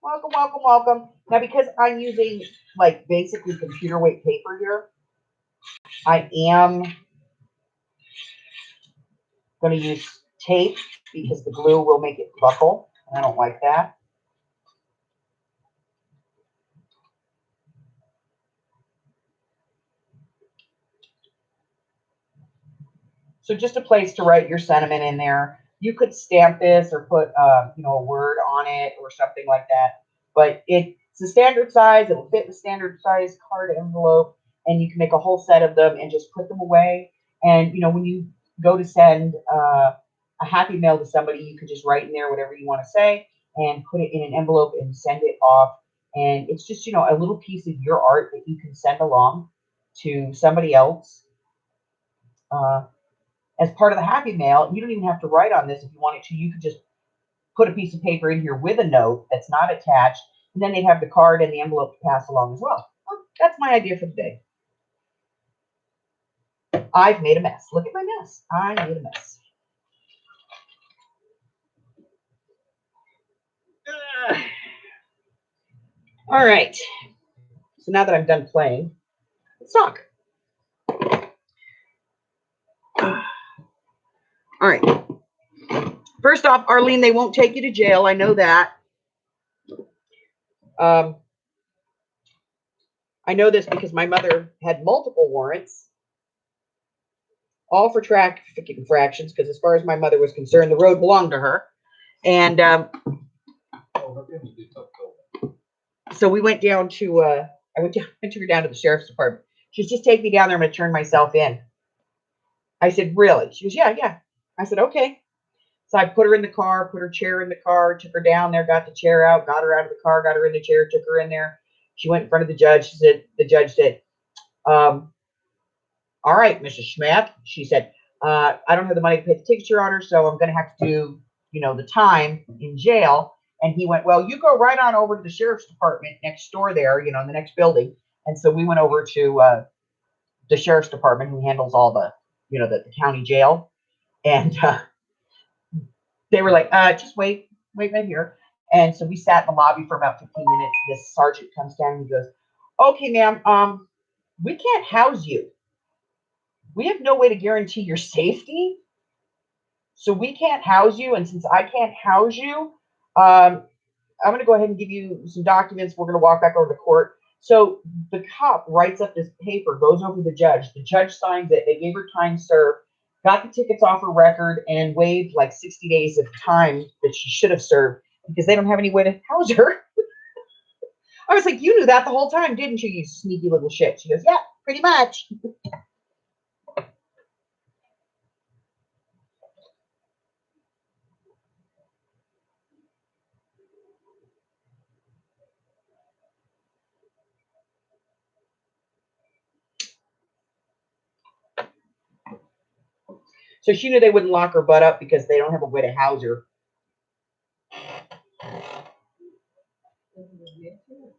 Welcome, welcome, welcome. Now, because I'm using like basically computer weight paper here, I am going to use tape because the glue will make it buckle, and I don't like that. So just a place to write your sentiment in there. You could stamp this or put, a word on it or something like that. But it's a standard size. It will fit the standard size card envelope, and you can make a whole set of them and just put them away. And when you go to send a happy mail to somebody, you can just write in there whatever you want to say and put it in an envelope and send it off. And it's just a little piece of your art that you can send along to somebody else. As part of the happy mail, you don't even have to write on this if you wanted to. You could just put a piece of paper in here with a note that's not attached, and then they'd have the card and the envelope to pass along as well. Well, that's my idea for the day. I've made a mess. Look at my mess. I made a mess. All right. So now that I'm done playing, let's talk. All right. First off, Arlene, they won't take you to jail. I know that. I know this because my mother had multiple warrants, all for traffic infractions, because as far as my mother was concerned, the road belonged to her. And so we went down to, I took her down to the sheriff's department. She said, just take me down there. I'm going to turn myself in. I said, really? She goes, yeah. I said, okay. So I put her in the car, put her chair in the car, took her down there, got the chair out, got her out of the car, got her in the chair, took her in there. She went in front of the judge. The judge said, all right, Mrs. Schmack. She said, I don't have the money to pay the ticket, Your Honor, so I'm going to have to do, the time in jail. And he went, well, you go right on over to the sheriff's department next door there, in the next building, And so we went over to the sheriff's department, who handles all the, the county jail. And they were like, just wait right here. And so we sat in the lobby for about 15 minutes. This sergeant comes down and he goes, okay, ma'am, we can't house you. We have no way to guarantee your safety. So we can't house you. And since I can't house you, I'm going to go ahead and give you some documents. We're going to walk back over to court. So the cop writes up this paper, goes over to the judge. The judge signs it. They gave her time served, got the tickets off her record, and waived like 60 days of time that she should have served because they don't have any way to house her. I was like, you knew that the whole time, didn't you, you sneaky little shit? She goes, yeah, pretty much. So she knew they wouldn't lock her butt up because they don't have a way to house her.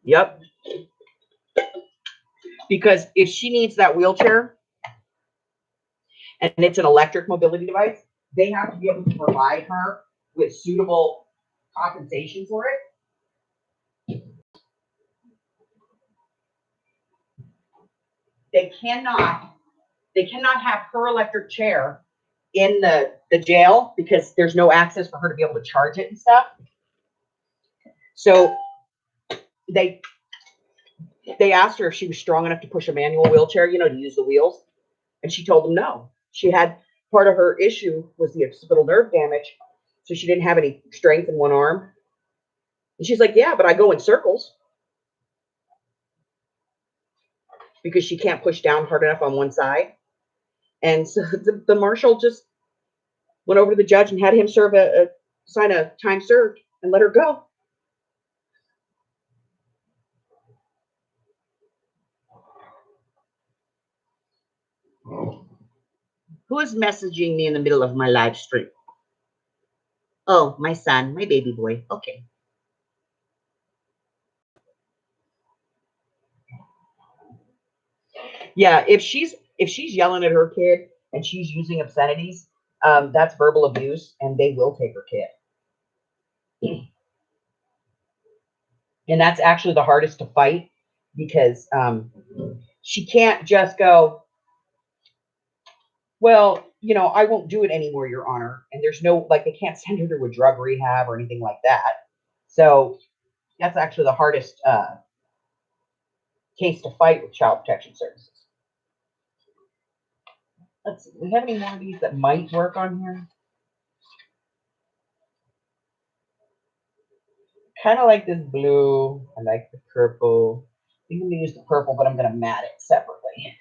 Yep. Because if she needs that wheelchair and it's an electric mobility device, they have to be able to provide her with suitable compensation for it. They cannot have her electric chair in the jail because there's no access for her to be able to charge it and stuff. So they asked her if she was strong enough to push a manual wheelchair, to use the wheels. And she told them no. She had, part of her issue was the occipital nerve damage. So she didn't have any strength in one arm. And she's like, yeah, but I go in circles. Because she can't push down hard enough on one side. And so the marshal just went over to the judge and had him sign a time served and let her go. Who is messaging me in the middle of my live stream? Oh, my son, my baby boy. Okay. Yeah, if she's yelling at her kid and she's using obscenities, that's verbal abuse, and they will take her kid. And that's actually the hardest to fight because she can't just go, well, I won't do it anymore, Your Honor. And there's no, they can't send her to a drug rehab or anything like that. So that's actually the hardest case to fight with Child Protection Services. Let's see, do we have any more of these that might work on here? Kind of like this blue. I like the purple. I'm going to use the purple, but I'm going to mat it separately.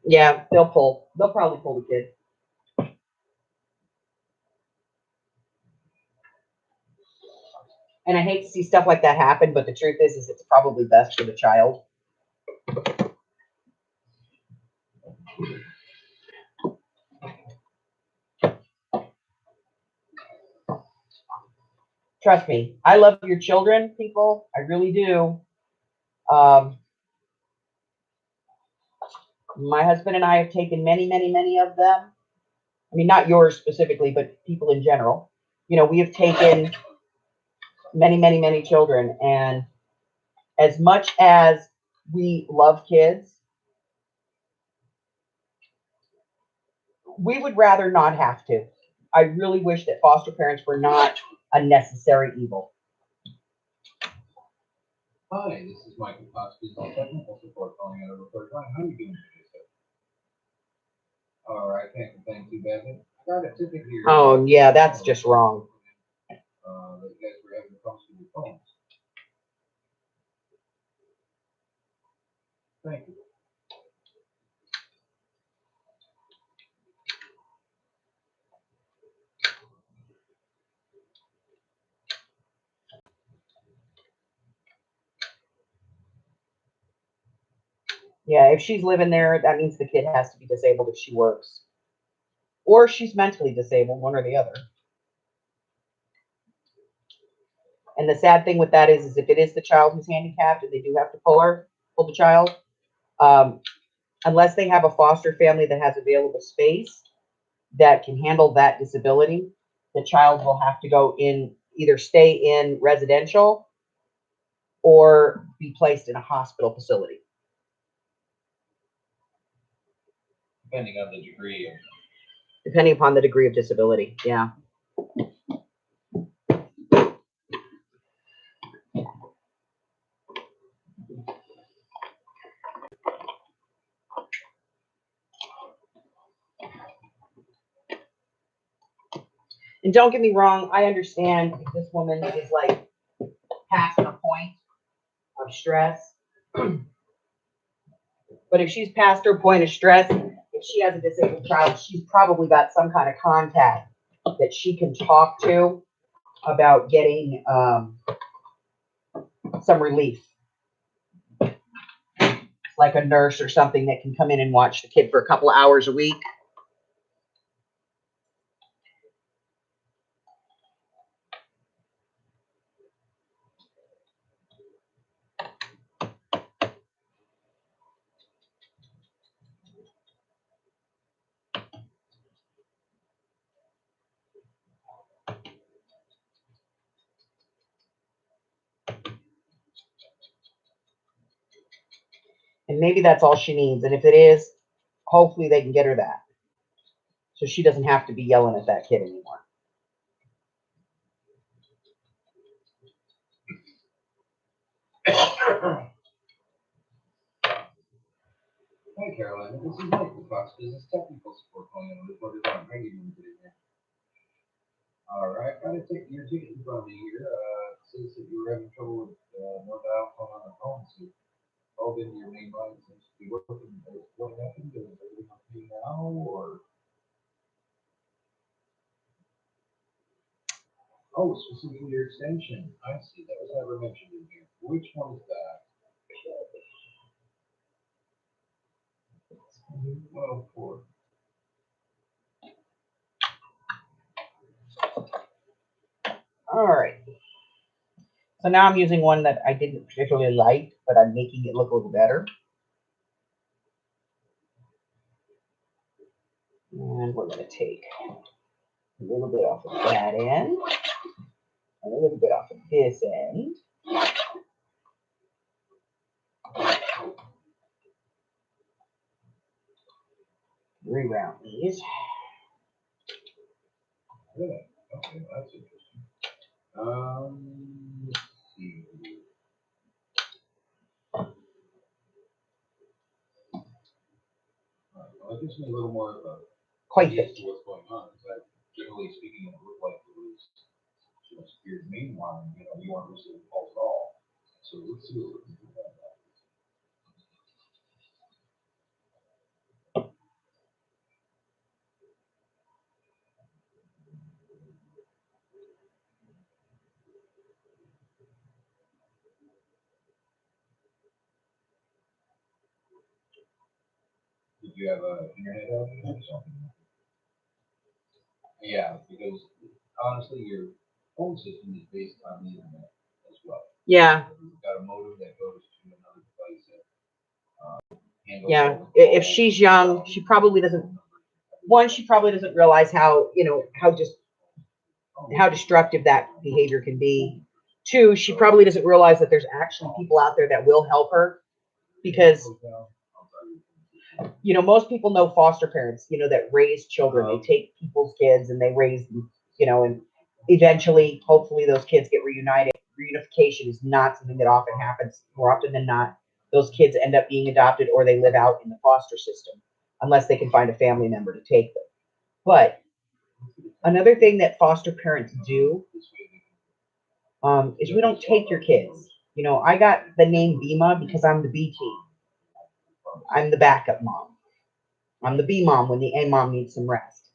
Yeah, they'll probably pull the kid. And I hate to see stuff like that happen, but the truth is it's probably best for the child. Trust me, I love your children, people. I really do. My husband and I have taken many, many, many of them. I mean, not yours specifically, but people in general. We have taken many, many, many children. And as much as we love kids, we would rather not have to. I really wish that foster parents were not a necessary evil. Hi, this is Michael Cox, business technical support calling out of the third line. How are you doing today, sir? All right, can't complain too badly. I got a ticket here. Oh, yeah, that's just wrong. That you guys were having problems with your phones. Thank you. Yeah, if she's living there, that means the kid has to be disabled if she works. Or she's mentally disabled, one or the other. And the sad thing with that is if it is the child who's handicapped and they do have to pull the child, unless they have a foster family that has available space that can handle that disability, the child will have to go in, either stay in residential or be placed in a hospital facility. Depending on the degree of. Depending upon the degree of disability, yeah. And don't get me wrong, I understand if this woman is like past a point of stress. But if she's past her point of stress, if she has a disabled child, she's probably got some kind of contact that she can talk to about getting some relief. Like a nurse or something that can come in and watch the kid for a couple of hours a week. And maybe that's all she needs. And if it is, hopefully they can get her that. So she doesn't have to be yelling at that kid anymore. Hi, Carolina. This is Michael Cox, business technical support calling on the recorded line. How are you doing today, man? All right, got to take your ticket in front of me here. It says that you were having trouble with no dial phone on the phone, so called into your main line. Seems to be working. What happened? Is everything okay now, or? Oh, specifically your extension. I see. That was never mentioned in here. Which one is that? 104. All right. So now I'm using one that I didn't particularly like, but I'm making it look a little better. And we're going to take a little bit off of that end, and a little bit off of this end. Reroute these. Really? Okay, that's interesting. Let's see. Well, it gives me a little more of a Quite idea fit. as to what's going on. Because generally speaking, it looked like it was your main line. You weren't receiving calls at all. So let's see what we can do about that. Did you have an internet outage or something? Yeah, because honestly, your phone system is based on the internet as well. Yeah, You've got a modem that goes to another device that handles yeah. all the If she's young, she probably doesn't. One, she probably doesn't realize how how destructive that behavior can be. Two, she probably doesn't realize that there's actually people out there that will help her, because most people know foster parents, that raise children. They take people's kids and they raise them, and eventually, hopefully, those kids get reunification is not something that often happens. More often than not, those kids end up being adopted or they live out in the foster system unless they can find a family member to take them. But another thing that foster parents do is we don't take your kids. You know, I got the name Bima because I'm the B team. I'm the backup mom. I'm the B mom when the A mom needs some rest.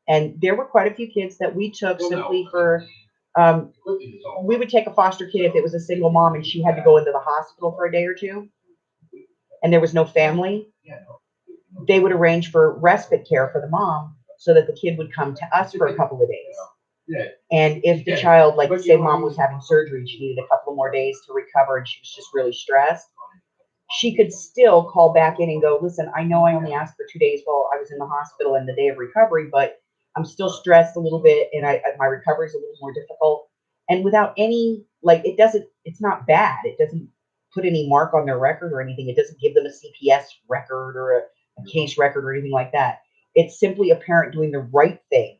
And there were quite a few kids that we took simply for, we would take a foster kid if it was a single mom and she had to go into the hospital for a day or two and there was no family. They would arrange for respite care for the mom so that the kid would come to us for a couple of days. And if the child, like say mom was having surgery and she needed a couple more days to recover and she was just really stressed, she could still call back in and go, listen, I know I only asked for 2 days while I was in the hospital and the day of recovery, but I'm still stressed a little bit and my recovery is a little more difficult. And without any, like, it's not bad. It doesn't put any mark on their record or anything. It doesn't give them a CPS record or a case record or anything like that. It's simply a parent doing the right thing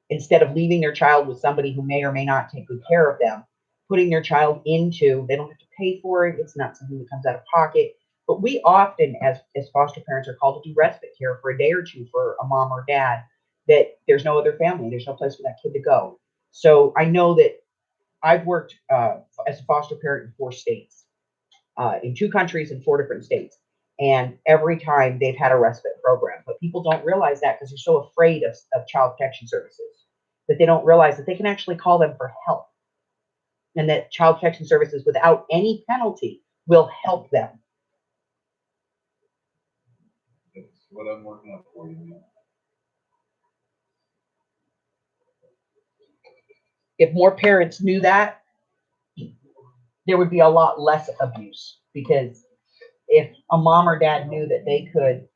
instead of leaving their child with somebody who may or may not take good care of them, putting their child into, they don't have to pay for it. It's not something that comes out of pocket. But we often, as foster parents, are called to do respite care for a day or two for a mom or dad that there's no other family. There's no place for that kid to go. So I know that I've worked as a foster parent in 4 states, in 2 countries in 4 different states. And every time they've had a respite program. But people don't realize that because they're so afraid of child protection services that they don't realize that they can actually call them for help. And that child protection services without any penalty will help them. That's what I'm working on for you, man. If more parents knew that, there would be a lot less abuse. Because if a mom or dad knew that they could,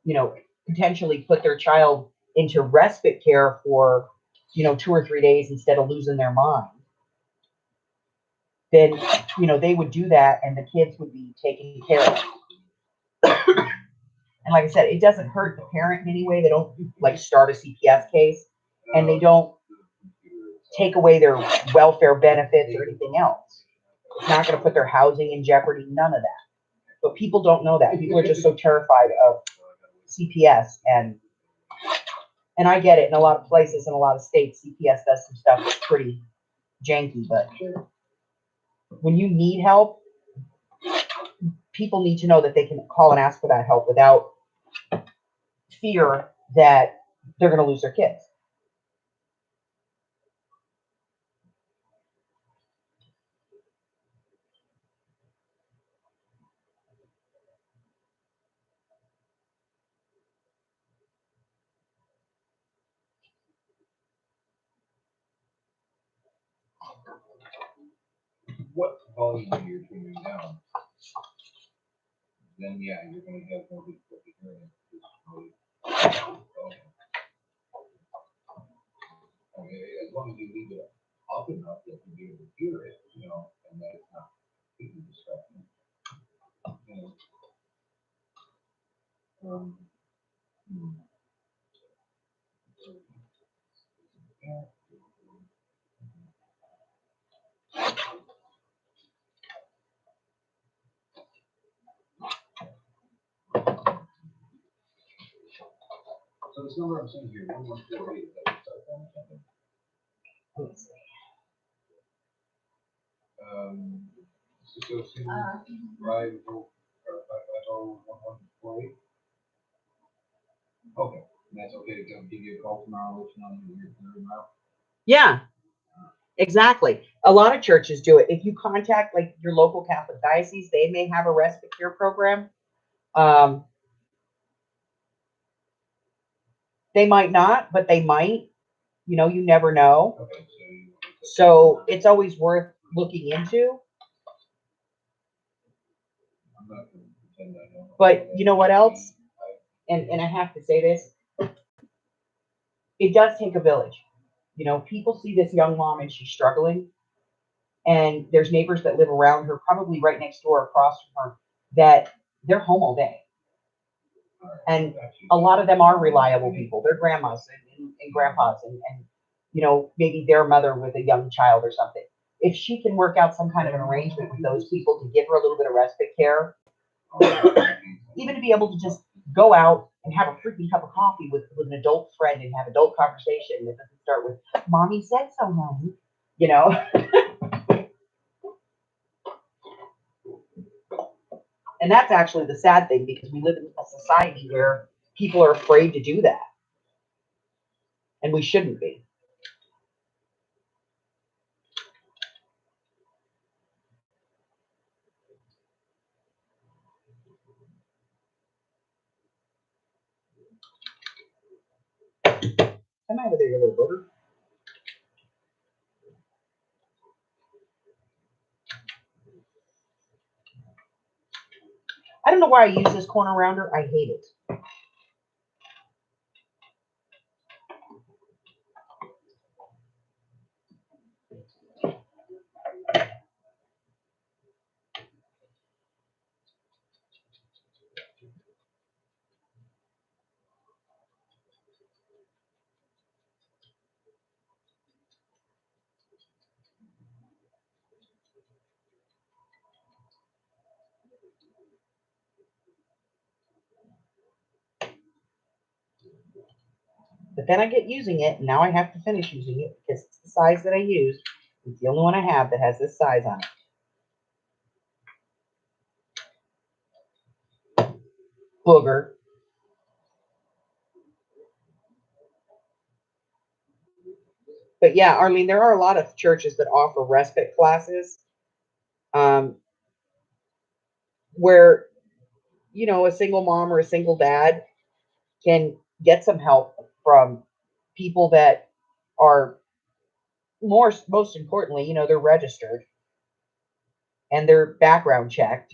you know, potentially put their child into respite care for, you know, 2 or 3 days instead of losing their mind, then, you know, they would do that and the kids would be taken care of. And like I said, it doesn't hurt the parent in any way. They don't like start a CPS case and they don't take away their welfare benefits or anything else. It's not going to put their housing in jeopardy, none of that. But people don't know that. People are just so terrified of CPS and I get it in a lot of places in a lot of states, CPS does some stuff that's pretty janky, but when you need help, people need to know that they can call and ask for that help without fear that they're going to lose their kids. What volume are you tuning down? Then yeah, you're gonna have more difficulty hearing it. Okay, as long as you leave it up enough that you be able to hear it, you know, and that it's not completely distracting. Yeah. So this number I'm seeing here, 1148, is that your cell phone or something? So soon, 550-1148. Okay, and that's okay to give you a call tomorrow, let you know you're tomorrow? Yeah, exactly. A lot of churches do it. If you contact like your local Catholic diocese, they may have a respite care program. They might not, but they might. You know, you never know. Okay, So it's always worth looking into. I'm not gonna pretend I don't know. But you know what else? And I have to say this. It does take a village. You know, people see this young mom and she's struggling. And there's neighbors that live around her, probably right next door, across from her, that they're home all day. And a lot of them are reliable people. They're grandmas and grandpas. And you know, maybe their mother with a young child or something. If she can work out some kind of an arrangement with those people to give her a little bit of respite care, even to be able to just go out and have a freaking cup of coffee with an adult friend and have adult conversation that doesn't start with "Mommy said so, Mommy," you know. And that's actually the sad thing, because we live in a society where people are afraid to do that, and we shouldn't be. Come over there, you little booger. I don't know why I use this corner rounder. I hate it. But then I get using it, and now I have to finish using it because it's the size that I use. It's the only one I have that has this size on it. Booger. But yeah, Arlene, there are a lot of churches that offer respite classes, where, you know, a single mom or a single dad can get some help from people that are most importantly, you know, they're registered and they're background checked.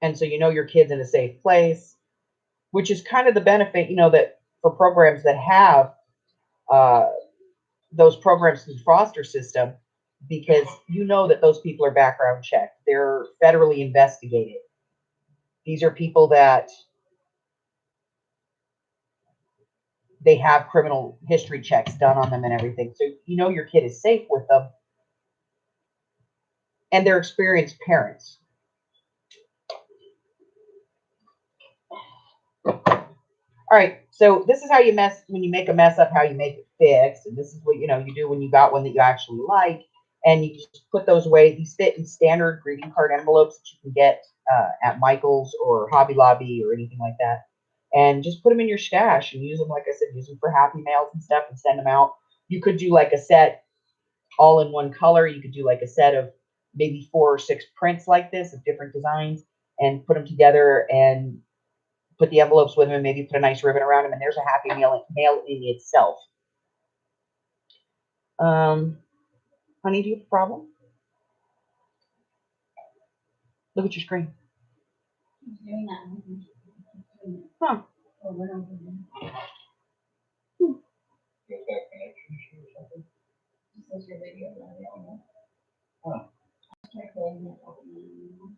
And so you know your kid's in a safe place, which is kind of the benefit, you know, that for programs that have uh, those programs through the foster system, because you know that those people are background checked. They're federally investigated. These are people that they have criminal history checks done on them and everything. So you know your kid is safe with them, and they're experienced parents. All right, so this is how you when you make a mess up, how you make it fix, and this is what, you know, you do when you got one that you actually like, and you just put those away. These fit in standard greeting card envelopes that you can get at Michael's or Hobby Lobby or anything like that, and just put them in your stash and use them. Like I said, use them for Happy Mails and stuff, and send them out. You could do like a set all in one color. You could do like a set of maybe 4 or 6 prints like this of different designs, and put them together and put the envelopes with them, and maybe put a nice ribbon around them, and there's a Happy Mail in itself. Honey, do you have a problem? Look at your screen. Huh.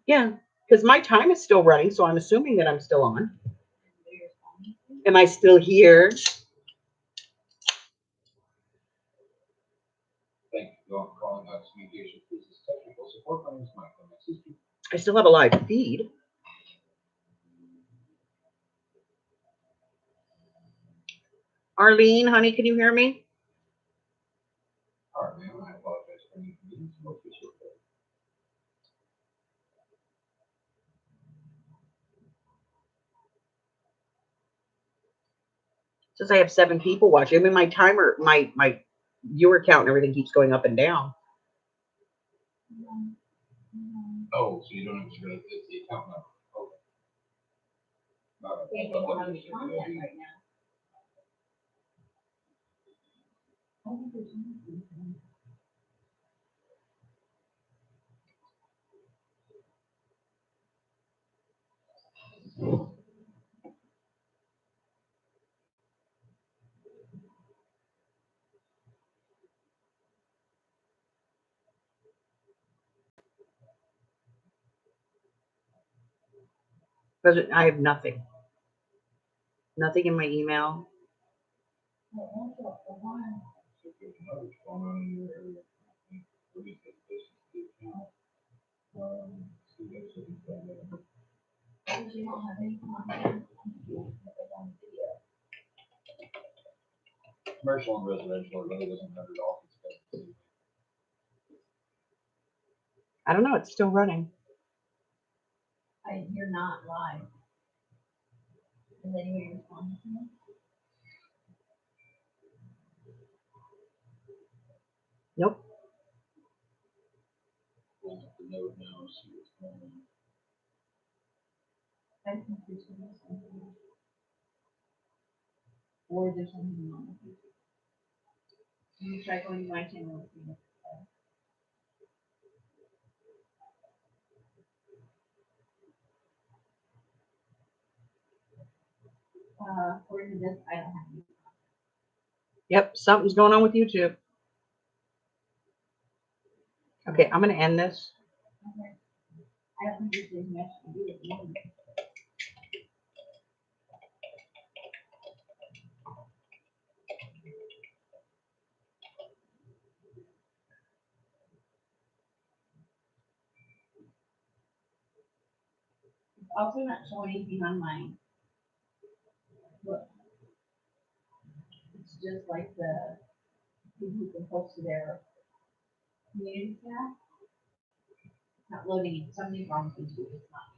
Yeah, because my time is still running, so I'm assuming that I'm still on. Am I still here? Thank you for calling out Communications Business Technical Support. My name is Michael. I still have a live feed. Arlene, honey, can you hear me? All right, ma'am, I apologize for any inconvenience. Most of you. Since I have 7 people watching, I mean, my timer, my viewer count and everything keeps going up and down. Oh, so you don't have to go to the account number. Okay. Yeah, you don't have any content right now. Because I have nothing. Nothing in my email. Well, also, for one, So if there's another phone on in your area, I think, or at least it's the account. See, that's what it's done there. because you don't have any content, you put it on video. Commercial and residential, it really doesn't matter at all. I don't know. It's still running. You're not live. And then you respond to me. Nope. We'll have to know it now, see what's going on. I think there's something. Or there's something wrong with it. You try going to my channel. and see if it's there. According to this, I don't have any. Yep, something's going on with YouTube. Okay, I'm gonna end this. Okay. I don't think there's much to do at the moment. It's also not showing anything on mine. Look. It's just like the people who can post to their community tab. It's not loading, something's wrong with YouTube, it's not.